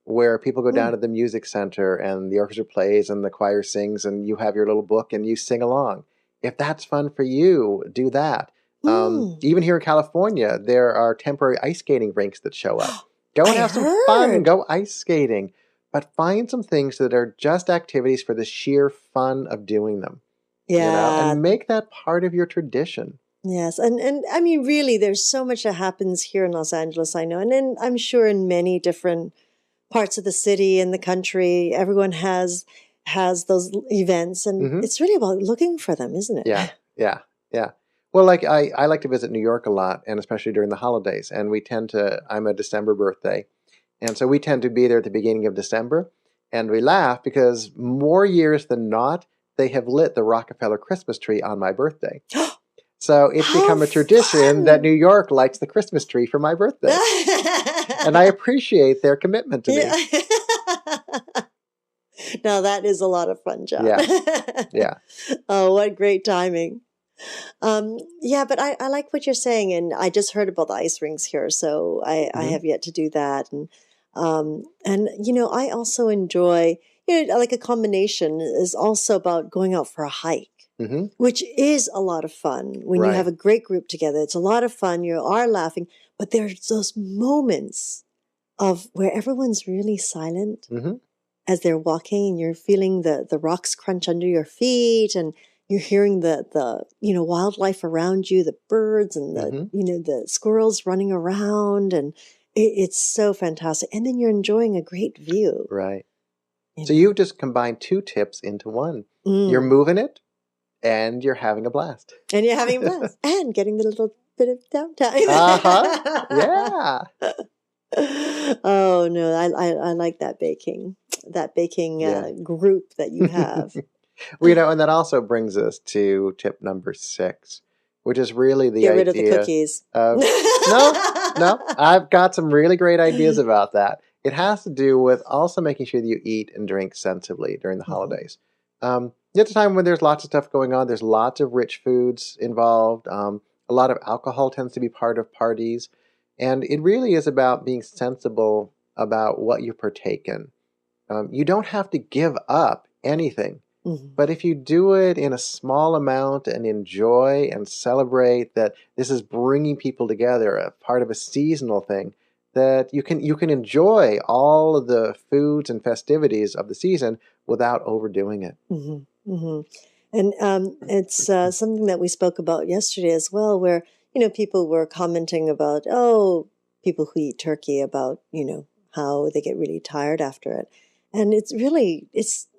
where people go down to the music center and the orchestra plays and the choir sings and you have your little book and you sing along. If that's fun for you, do that. Even here in California, there are temporary ice skating rinks that show up. Go and I have some fun. heard. Go ice skating. But find some things that are just activities for the sheer fun of doing them. Yeah. And make that part of your tradition. Yes. And I mean, really, there's so much that happens here in Los Angeles, I know. And then I'm sure in many different parts of the city and the country, everyone has those events. And it's really about looking for them, isn't it? Yeah. Well, like I like to visit New York a lot, and especially during the holidays. And I'm a December birthday. And so we tend to be there at the beginning of December. And we laugh because more years than not, they have lit the Rockefeller Christmas tree on my birthday. So it's How become a tradition fun! that New York lights the Christmas tree for my birthday. And I appreciate their commitment to me. Now that is a lot of fun, John. Yeah. Oh, what great timing. Yeah, but I like what you're saying, and I just heard about the ice rinks here, so I have yet to do that. And I also enjoy, like a combination is also about going out for a hike. Which is a lot of fun when you have a great group together. It's a lot of fun. You are laughing, but there's those moments of where everyone's really silent as they're walking, and you're feeling the rocks crunch under your feet, and you're hearing the wildlife around you, the birds and the squirrels running around, and it's so fantastic. And then you're enjoying a great view. Right. So you just combined two tips into one. You're moving it. And you're having a blast. And you're having a blast. And getting the little bit of downtime. Yeah. Oh, no, I like that baking group that you have. Well, and that also brings us to tip number 6, which is really the idea. Get rid of the cookies. No, I've got some really great ideas about that. It has to do with also making sure that you eat and drink sensibly during the holidays. It's a time when there's lots of stuff going on. There's lots of rich foods involved. A lot of alcohol tends to be part of parties. And it really is about being sensible about what you partake in. You don't have to give up anything. But if you do it in a small amount and enjoy and celebrate that this is bringing people together, a part of a seasonal thing, that you can enjoy all of the foods and festivities of the season without overdoing it. And it's something that we spoke about yesterday as well, where people were commenting about people who eat turkey, about how they get really tired after it. And it's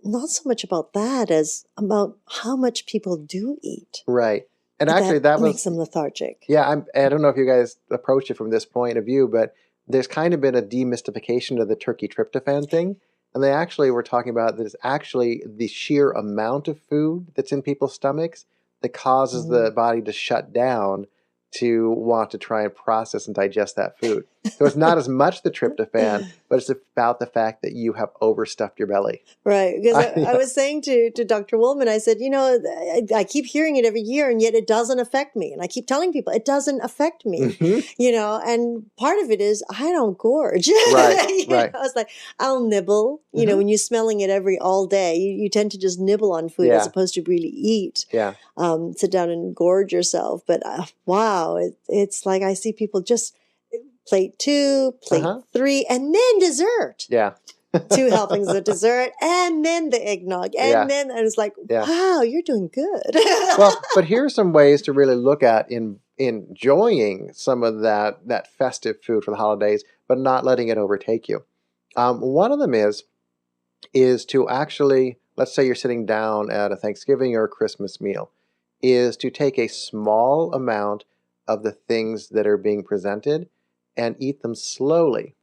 not so much about that as about how much people do eat. Right. And actually that makes them lethargic. Yeah, I don't know if you guys approach it from this point of view, but there's kind of been a demystification of the turkey tryptophan thing. And they actually were talking about that it's actually the sheer amount of food that's in people's stomachs that causes the body to shut down to want to try and process and digest that food. So it's not as much the tryptophan, but it's about the fact that you have overstuffed your belly. Right. Because I Yeah. was saying to Dr. Woolman, I said, I keep hearing it every year and yet it doesn't affect me. And I keep telling people it doesn't affect me, and part of it is I don't gorge. Right, right. It's like I'll nibble, when you're smelling it all day, you tend to just nibble on food as opposed to really eat. Yeah. Sit down and gorge yourself. But wow, it's like I see people just plate 2, plate 3, and then dessert. Yeah. 2 helpings of dessert, and then the eggnog, and then I was like, wow, you're doing good. Well, but here's some ways to really look at enjoying some of that festive food for the holidays, but not letting it overtake you. One of them is to actually, let's say you're sitting down at a Thanksgiving or a Christmas meal, is to take a small amount of the things that are being presented and eat them slowly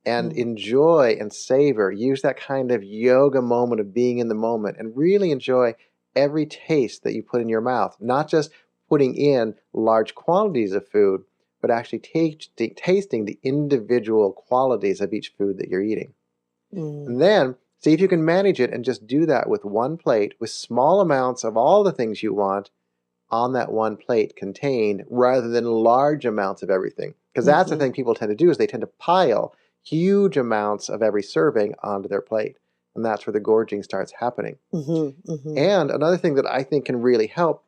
and enjoy and savor. Use that kind of yoga moment of being in the moment and really enjoy every taste that you put in your mouth, not just putting in large quantities of food, but actually tasting the individual qualities of each food that you're eating. And then see if you can manage it and just do that with one plate with small amounts of all the things you want on that one plate contained rather than large amounts of everything. Because that's the thing people tend to do is they tend to pile huge amounts of every serving onto their plate. And that's where the gorging starts happening. And another thing that I think can really help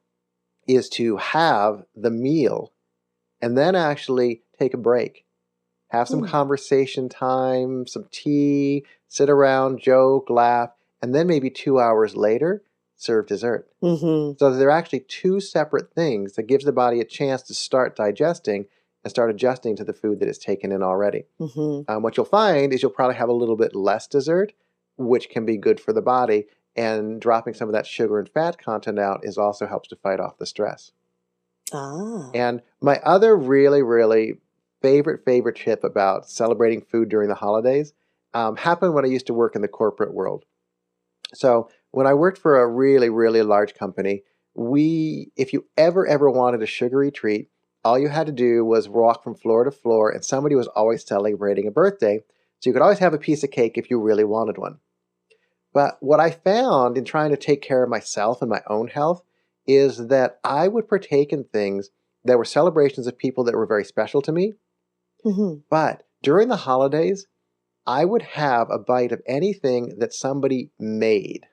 is to have the meal and then actually take a break. Have some conversation time, some tea, sit around, joke, laugh, and then maybe 2 hours later, serve dessert. So they're actually 2 separate things that gives the body a chance to start digesting and start adjusting to the food that it's taken in already. What you'll find is you'll probably have a little bit less dessert, which can be good for the body, and dropping some of that sugar and fat content out also helps to fight off the stress. And my other really, really favorite tip about celebrating food during the holidays happened when I used to work in the corporate world. So when I worked for a really, really large company, if you ever wanted a sugary treat, all you had to do was walk from floor to floor, and somebody was always celebrating a birthday. So you could always have a piece of cake if you really wanted one. But what I found in trying to take care of myself and my own health is that I would partake in things that were celebrations of people that were very special to me. But during the holidays, I would have a bite of anything that somebody made,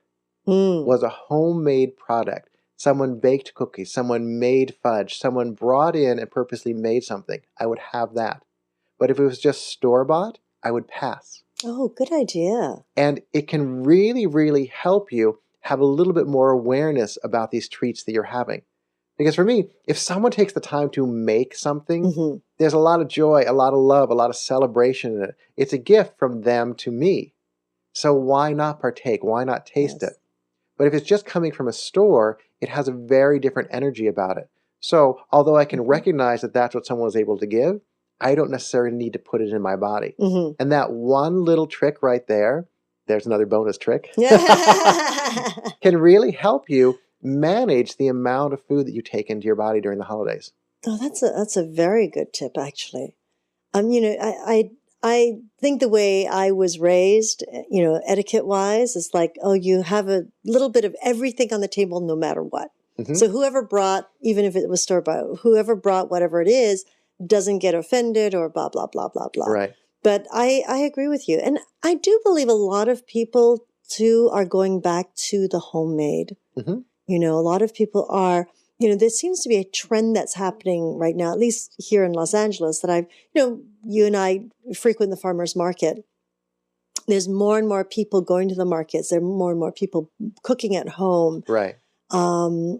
was a homemade product. Someone baked cookies, someone made fudge, someone brought in and purposely made something. I would have that. But if it was just store-bought, I would pass. Oh, good idea. And it can really, really help you have a little bit more awareness about these treats that you're having. Because for me, if someone takes the time to make something, there's a lot of joy, a lot of love, a lot of celebration in it. It's a gift from them to me. So why not partake? Why not taste it? But if it's just coming from a store, it has a very different energy about it. So although I can recognize that that's what someone was able to give, I don't necessarily need to put it in my body. And that one little trick right there's another bonus trick, can really help you manage the amount of food that you take into your body during the holidays. Oh, that's a very good tip, actually. I think the way I was raised, etiquette-wise, is like, you have a little bit of everything on the table no matter what. So whoever brought, even if it was store-bought, whoever brought whatever it is, doesn't get offended or blah, blah, blah, blah, blah. Right. But I agree with you. And I do believe a lot of people, too, are going back to the homemade. A lot of people are, there seems to be a trend that's happening right now, at least here in Los Angeles, that you and I frequent the farmers market. There's more and more people going to the markets. There are more and more people cooking at home. Right. I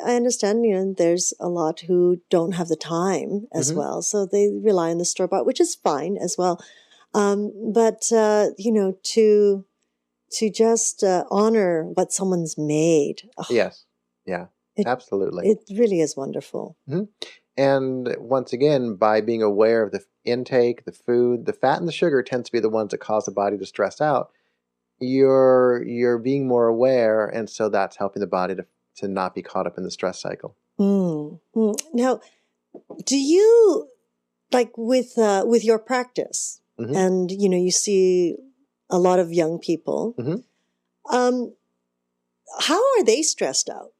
understand, there's a lot who don't have the time as well. So they rely on the store-bought, which is fine as well. To just honor what someone's made. Yes. Yeah, absolutely. It really is wonderful. And once again, by being aware of the intake, the food, the fat and the sugar tends to be the ones that cause the body to stress out. You're being more aware, and so that's helping the body to not be caught up in the stress cycle. Now, do you like with your practice, Mm-hmm. and you see a lot of young people. Mm-hmm. Um, how are they stressed out?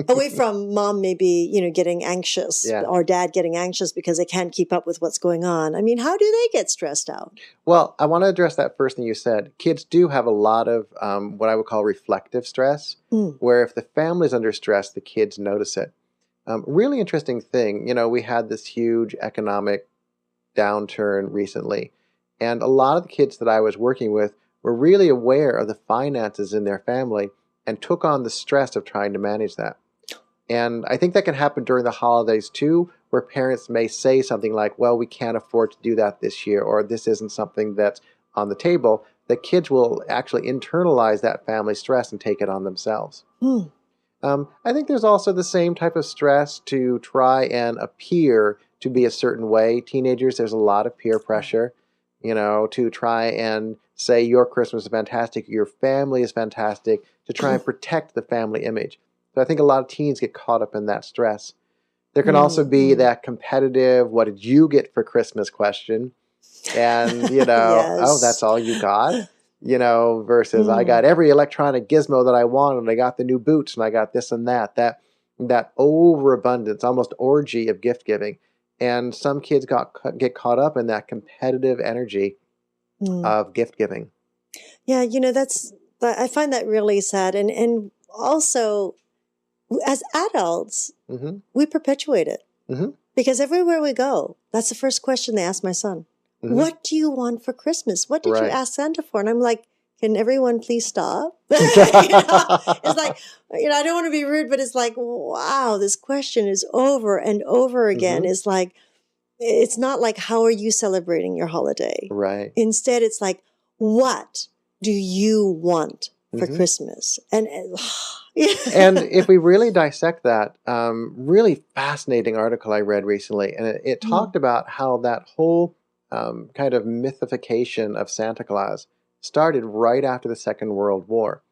Away from mom maybe, getting anxious Yeah. or dad getting anxious because they can't keep up with what's going on. I mean, how do they get stressed out? Well, I want to address that first thing you said. Kids do have a lot of what I would call reflective stress, Mm. where if the family's under stress, the kids notice it. Really interesting thing. We had this huge economic downturn recently, and a lot of the kids that I was working with were really aware of the finances in their family and took on the stress of trying to manage that. And I think that can happen during the holidays too, where parents may say something like, well, we can't afford to do that this year, or this isn't something that's on the table. The kids will actually internalize that family stress and take it on themselves. Mm. I think there's also the same type of stress to try and appear to be a certain way. Teenagers, there's a lot of peer pressure, to try and say your Christmas is fantastic, your family is fantastic, to try and protect the family image. So I think a lot of teens get caught up in that stress. There can also be that competitive, what did you get for Christmas question? And, oh, Yes. that's all you got? Versus I Mm. got every electronic gizmo that I wanted, and I got the new boots, and I got this and that. That overabundance, almost orgy of gift giving. And some kids get caught up in that competitive energy Mm. of gift giving. Yeah, I find that really sad. And also, as adults, Mm-hmm. we perpetuate it Mm-hmm. because everywhere we go, that's the first question they ask my son. Mm-hmm. What do you want for Christmas? What did you Right. ask Santa for? And I'm like, can everyone please stop? It's like, I don't want to be rude, but it's like, wow, this question is over and over again. Mm-hmm. It's like, it's not like, how are you celebrating your holiday? Right. Instead, it's like, what do you want for Mm-hmm. Christmas? And And if we really dissect that, really fascinating article I read recently, and it talked about how that whole kind of mythification of Santa Claus started right after the Second World War,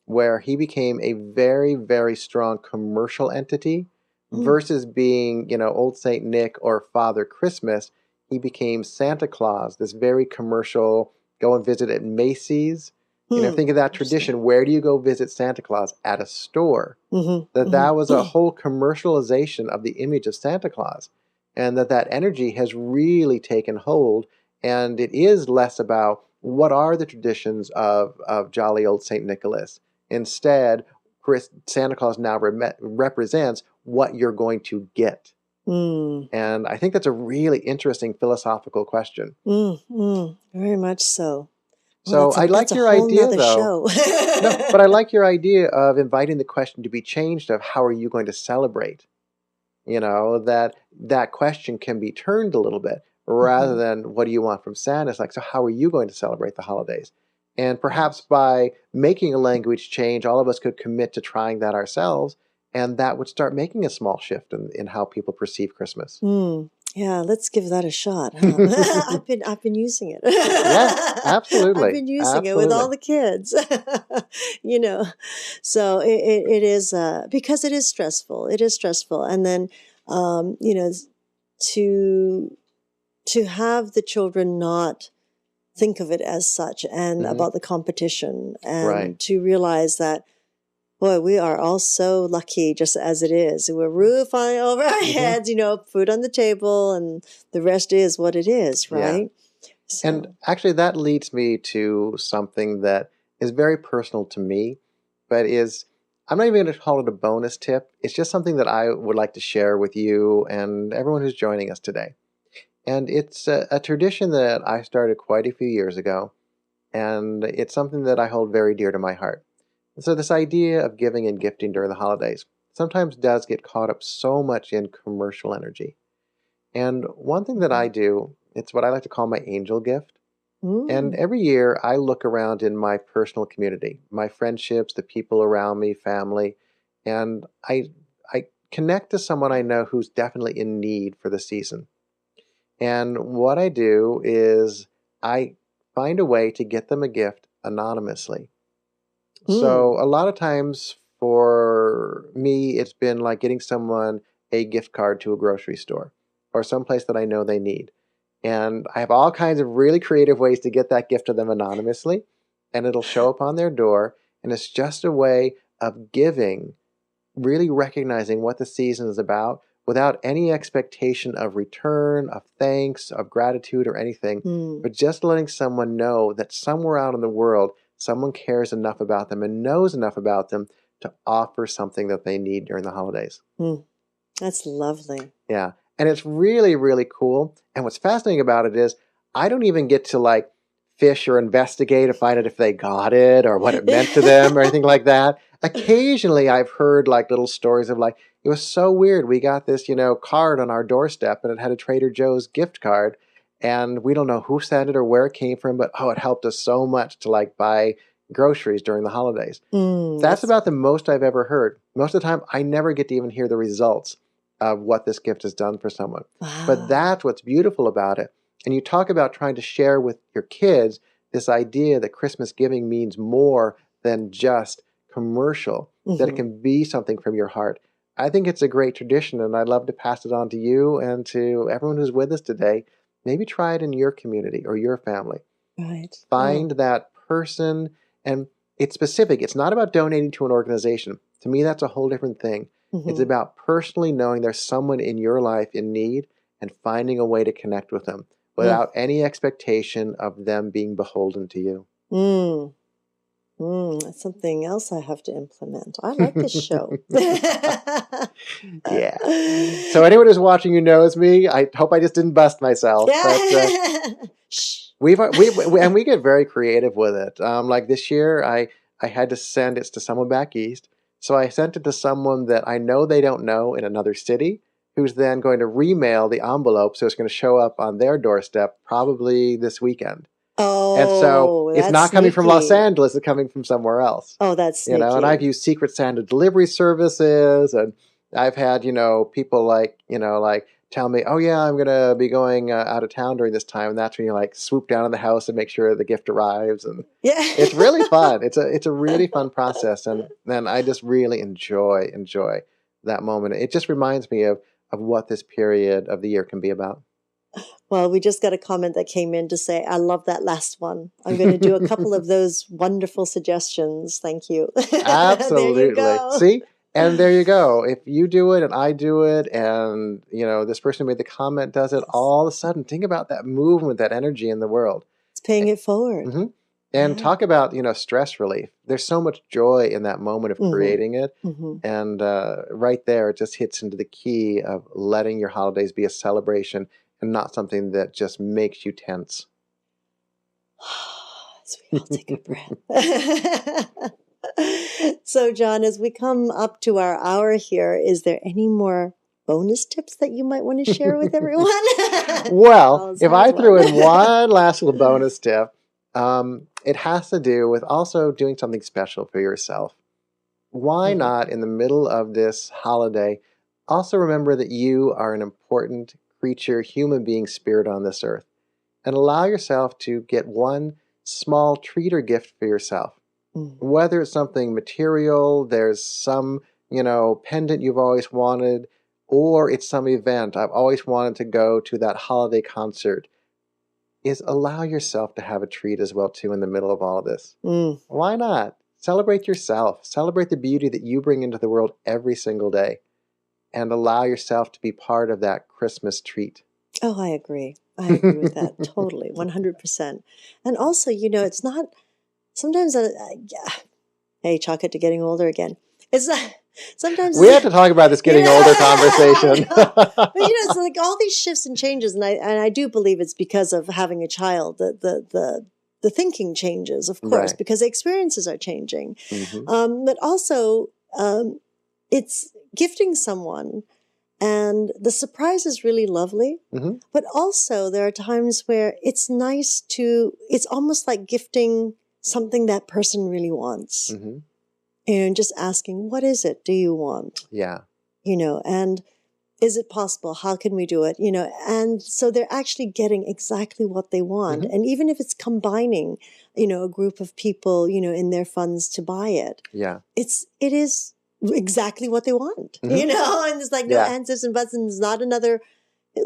where he became a very, very strong commercial entity versus being, Old Saint Nick or Father Christmas. He became Santa Claus, this very commercial, go and visit at Macy's. Think of that tradition. Where do you go visit Santa Claus? At a store. That was a whole commercialization of the image of Santa Claus, and that energy has really taken hold. And it is less about what are the traditions of jolly old Saint Nicholas. Instead, Santa Claus now represents what you're going to get. And I think that's a really interesting philosophical question. Very much so. So Well, I that's like a your whole idea, nother though. show. No, but I like your idea of inviting the question to be changed of how are you going to celebrate? That question can be turned a little bit rather than what do you want from Santa? It's like, so how are you going to celebrate the holidays? And perhaps by making a language change, all of us could commit to trying that ourselves, and that would start making a small shift in how people perceive Christmas. Yeah, let's give that a shot. Huh? I've been using it. Yeah, absolutely. I've been using it with all the kids. So it is because it is stressful. It is stressful, and then to have the children not think of it as such and about the competition, and Right. to realize that, boy, we are all so lucky just as it is. We're roof over our heads, food on the table, and the rest is what it is, right? Yeah. So. And actually, that leads me to something that is very personal to me, but I'm not even going to call it a bonus tip. It's just something that I would like to share with you and everyone who's joining us today. And it's a tradition that I started quite a few years ago, and it's something that I hold very dear to my heart. So this idea of giving and gifting during the holidays sometimes does get caught up so much in commercial energy. And one thing that I do, it's what I like to call my angel gift. And every year I look around in my personal community, my friendships, the people around me, family, and I connect to someone I know who's definitely in need for the season. And what I do is I find a way to get them a gift anonymously. So a lot of times for me, it's been like getting someone a gift card to a grocery store, or someplace that I know they need. And I have all kinds of really creative ways to get that gift to them anonymously, and it'll show up on their door. And it's just a way of giving, really recognizing what the season is about without any expectation of return, of thanks, of gratitude, or anything, but just letting someone know that somewhere out in the world, someone cares enough about them and knows enough about them to offer something that they need during the holidays. That's lovely. Yeah. And it's really, really cool. And what's fascinating about it is I don't even get to like fish or investigate to find out if they got it or what it meant to them or anything like that. Occasionally I've heard like little stories of like, it was so weird. We got this, card on our doorstep and it had a Trader Joe's gift card. And we don't know who sent it or where it came from, but it helped us so much to like buy groceries during the holidays. That's about the most I've ever heard. Most of the time, I never get to even hear the results of what this gift has done for someone. Wow. But that's what's beautiful about it. And you talk about trying to share with your kids this idea that Christmas giving means more than just commercial, that it can be something from your heart. I think it's a great tradition, and I'd love to pass it on to you and to everyone who's with us today. Maybe try it in your community or your family. Right. Find that person, and it's specific. It's not about donating to an organization. To me, that's a whole different thing. It's about personally knowing there's someone in your life in need and finding a way to connect with them without any expectation of them being beholden to you. That's something else I have to implement. I like this show. Yeah. So anyone who's watching who knows me, I hope I just didn't bust myself. But we get very creative with it. Like this year, I had to send it to someone back east. So I sent it to someone that I know they don't know in another city, who's then going to remail the envelope. So it's going to show up on their doorstep probably this weekend. And so it's not coming from Los Angeles, it's coming from somewhere else. Oh, that's sneaky. And I've used Secret Santa delivery services, and I've had, people like tell me, oh yeah, I'm going to be going out of town during this time. And that's when you like swoop down in the house and make sure the gift arrives. And it's really fun. It's a really fun process. And I just really enjoy that moment. It just reminds me of what this period of the year can be about. Well, we just got a comment that came in to say, I love that last one. I'm going to do a couple of those wonderful suggestions. Thank you. Absolutely. There you go. See? And there you go. If you do it and I do it and, this person who made the comment does it, all of a sudden, think about that movement, that energy in the world. It's paying it forward. And talk about, stress relief. There's so much joy in that moment of creating it. And right there, it just hits into the key of letting your holidays be a celebration and not something that just makes you tense. So we all take a breath. So, John, as we come up to our hour here, is there any more bonus tips that you might want to share with everyone? Well, if I threw in one last little bonus tip, it has to do with also doing something special for yourself. Why not, in the middle of this holiday, also remember that you are an important creature, human being, spirit on this earth, and allow yourself to get one small treat or gift for yourself. Whether it's something material, there's some, pendant you've always wanted, or it's some event. I've always wanted to go to that holiday concert. Is allow yourself to have a treat as well, too, in the middle of all of this. Why not? Celebrate yourself. Celebrate the beauty that you bring into the world every single day. And allow yourself to be part of that Christmas treat. Oh, I agree. I agree with that. Totally. 100%. And also, it's not, sometimes, hey, chalk it to getting older again. It's not, sometimes we have to talk about this getting older conversation. But it's like all these shifts and changes, and I do believe it's because of having a child. The thinking changes, of course, right. because the experiences are changing. But also, it's gifting someone, and the surprise is really lovely. But also, there are times where it's nice it's almost like gifting something that person really wants. And just asking, what is it do you want? Yeah. And is it possible? How can we do it? And so they're actually getting exactly what they want. And even if it's combining, a group of people, in their funds to buy it. Yeah. It is exactly what they want, and there's like no answers and buts, and there's not another,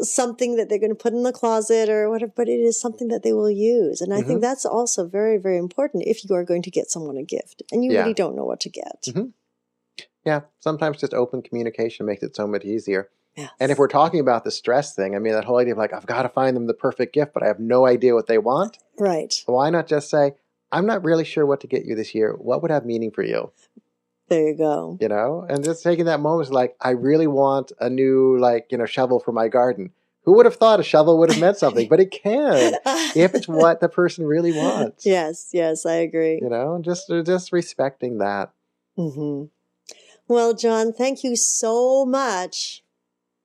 something that they're going to put in the closet or whatever, but it is something that they will use. And I think that's also very, very important if you are going to get someone a gift and you really don't know what to get. Yeah, sometimes just open communication makes it so much easier. Yes. And if we're talking about the stress thing, I mean, that whole idea of like, I've got to find them the perfect gift, but I have no idea what they want. Right. Why not just say, I'm not really sure what to get you this year. What would have meaning for you? There you go. You know, and just taking that moment is like, I really want a new, like, you know, shovel for my garden. Who would have thought a shovel would have meant something? But it can, if it's what the person really wants. Yes, I agree. You know, just respecting that. Well, John, thank you so much.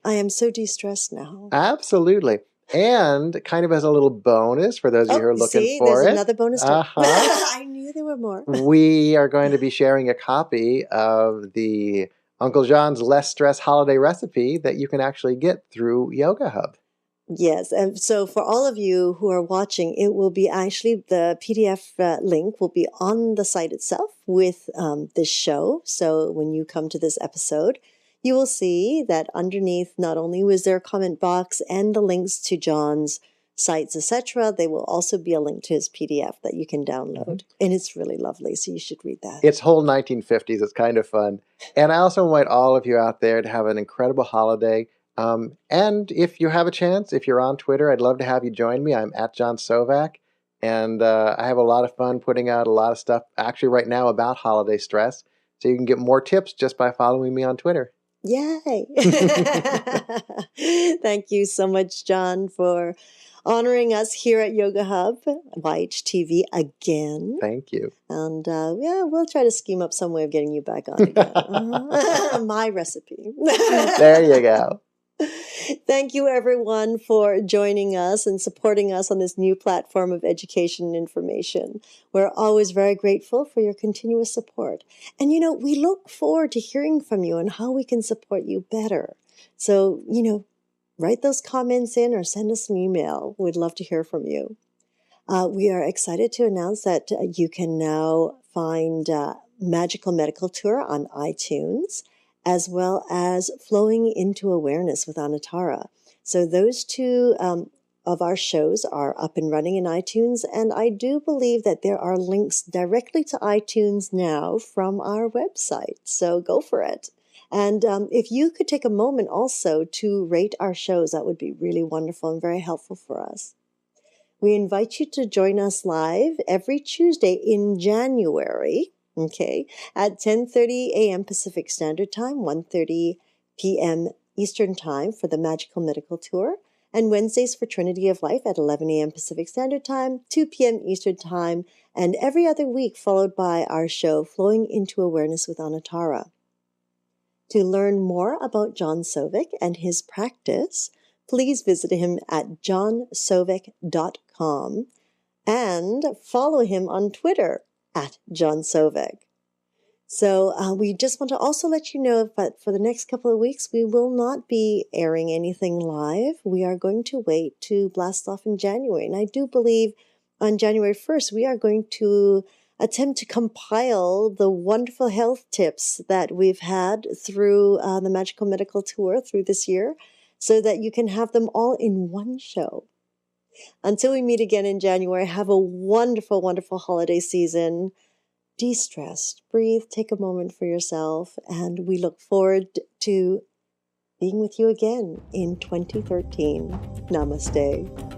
I am so de-stressed now. Absolutely. And kind of as a little bonus for those of you who are looking for there's it. another bonus. I knew there were more. We are going to be sharing a copy of the Uncle John's Less Stress Holiday Recipe that you can actually get through Yoga Hub. Yes. And so for all of you who are watching, it will be actually the PDF link will be on the site itself with this show. So when you come to this episode, you will see that underneath not only was there a comment box and the links to John's sites, etc., there will also be a link to his PDF that you can download. And it's really lovely. So you should read that. It's whole 1950s. It's kind of fun. And I also invite all of you out there to have an incredible holiday. And if you have a chance, if you're on Twitter, I'd love to have you join me. I'm at John Sovak. And I have a lot of fun putting out a lot of stuff actually right now about holiday stress. So you can get more tips just by following me on Twitter. Yay! Thank you so much, John, for honoring us here at Yoga Hub, YHTV again. Thank you. And we'll try to scheme up some way of getting you back on again. My recipe. There you go. Thank you, everyone, for joining us and supporting us on this new platform of education and information. We're always very grateful for your continuous support. And, you know, we look forward to hearing from you and how we can support you better. So, you know, write those comments in or send us an email. We'd love to hear from you. We are excited to announce that you can now find Magical Medical Tour on iTunes, as well as Flowing into Awareness with Anatara. So those two of our shows are up and running in iTunes, and I do believe that there are links directly to iTunes now from our website. So go for it. And if you could take a moment also to rate our shows, that would be really wonderful and very helpful for us. We invite you to join us live every Tuesday in January, okay, at 10:30 a.m. Pacific Standard Time, 1:30 p.m. Eastern Time for the Magical Medical Tour, and Wednesdays for Trinity of Life at 11 a.m. Pacific Standard Time, 2 p.m. Eastern Time, and every other week followed by our show Flowing into Awareness with Anatara. To learn more about John Sovik and his practice, please visit him at johnsovik.com and follow him on Twitter at John Sovik. So we just want to also let you know that for the next couple of weeks, we will not be airing anything live. We are going to wait to blast off in January. And I do believe on January 1st, we are going to attempt to compile the wonderful health tips that we've had through the Magical Medical Tour through this year, so that you can have them all in one show. Until we meet again in January, have a wonderful, wonderful holiday season. De-stress, breathe, take a moment for yourself, and we look forward to being with you again in 2013. Namaste.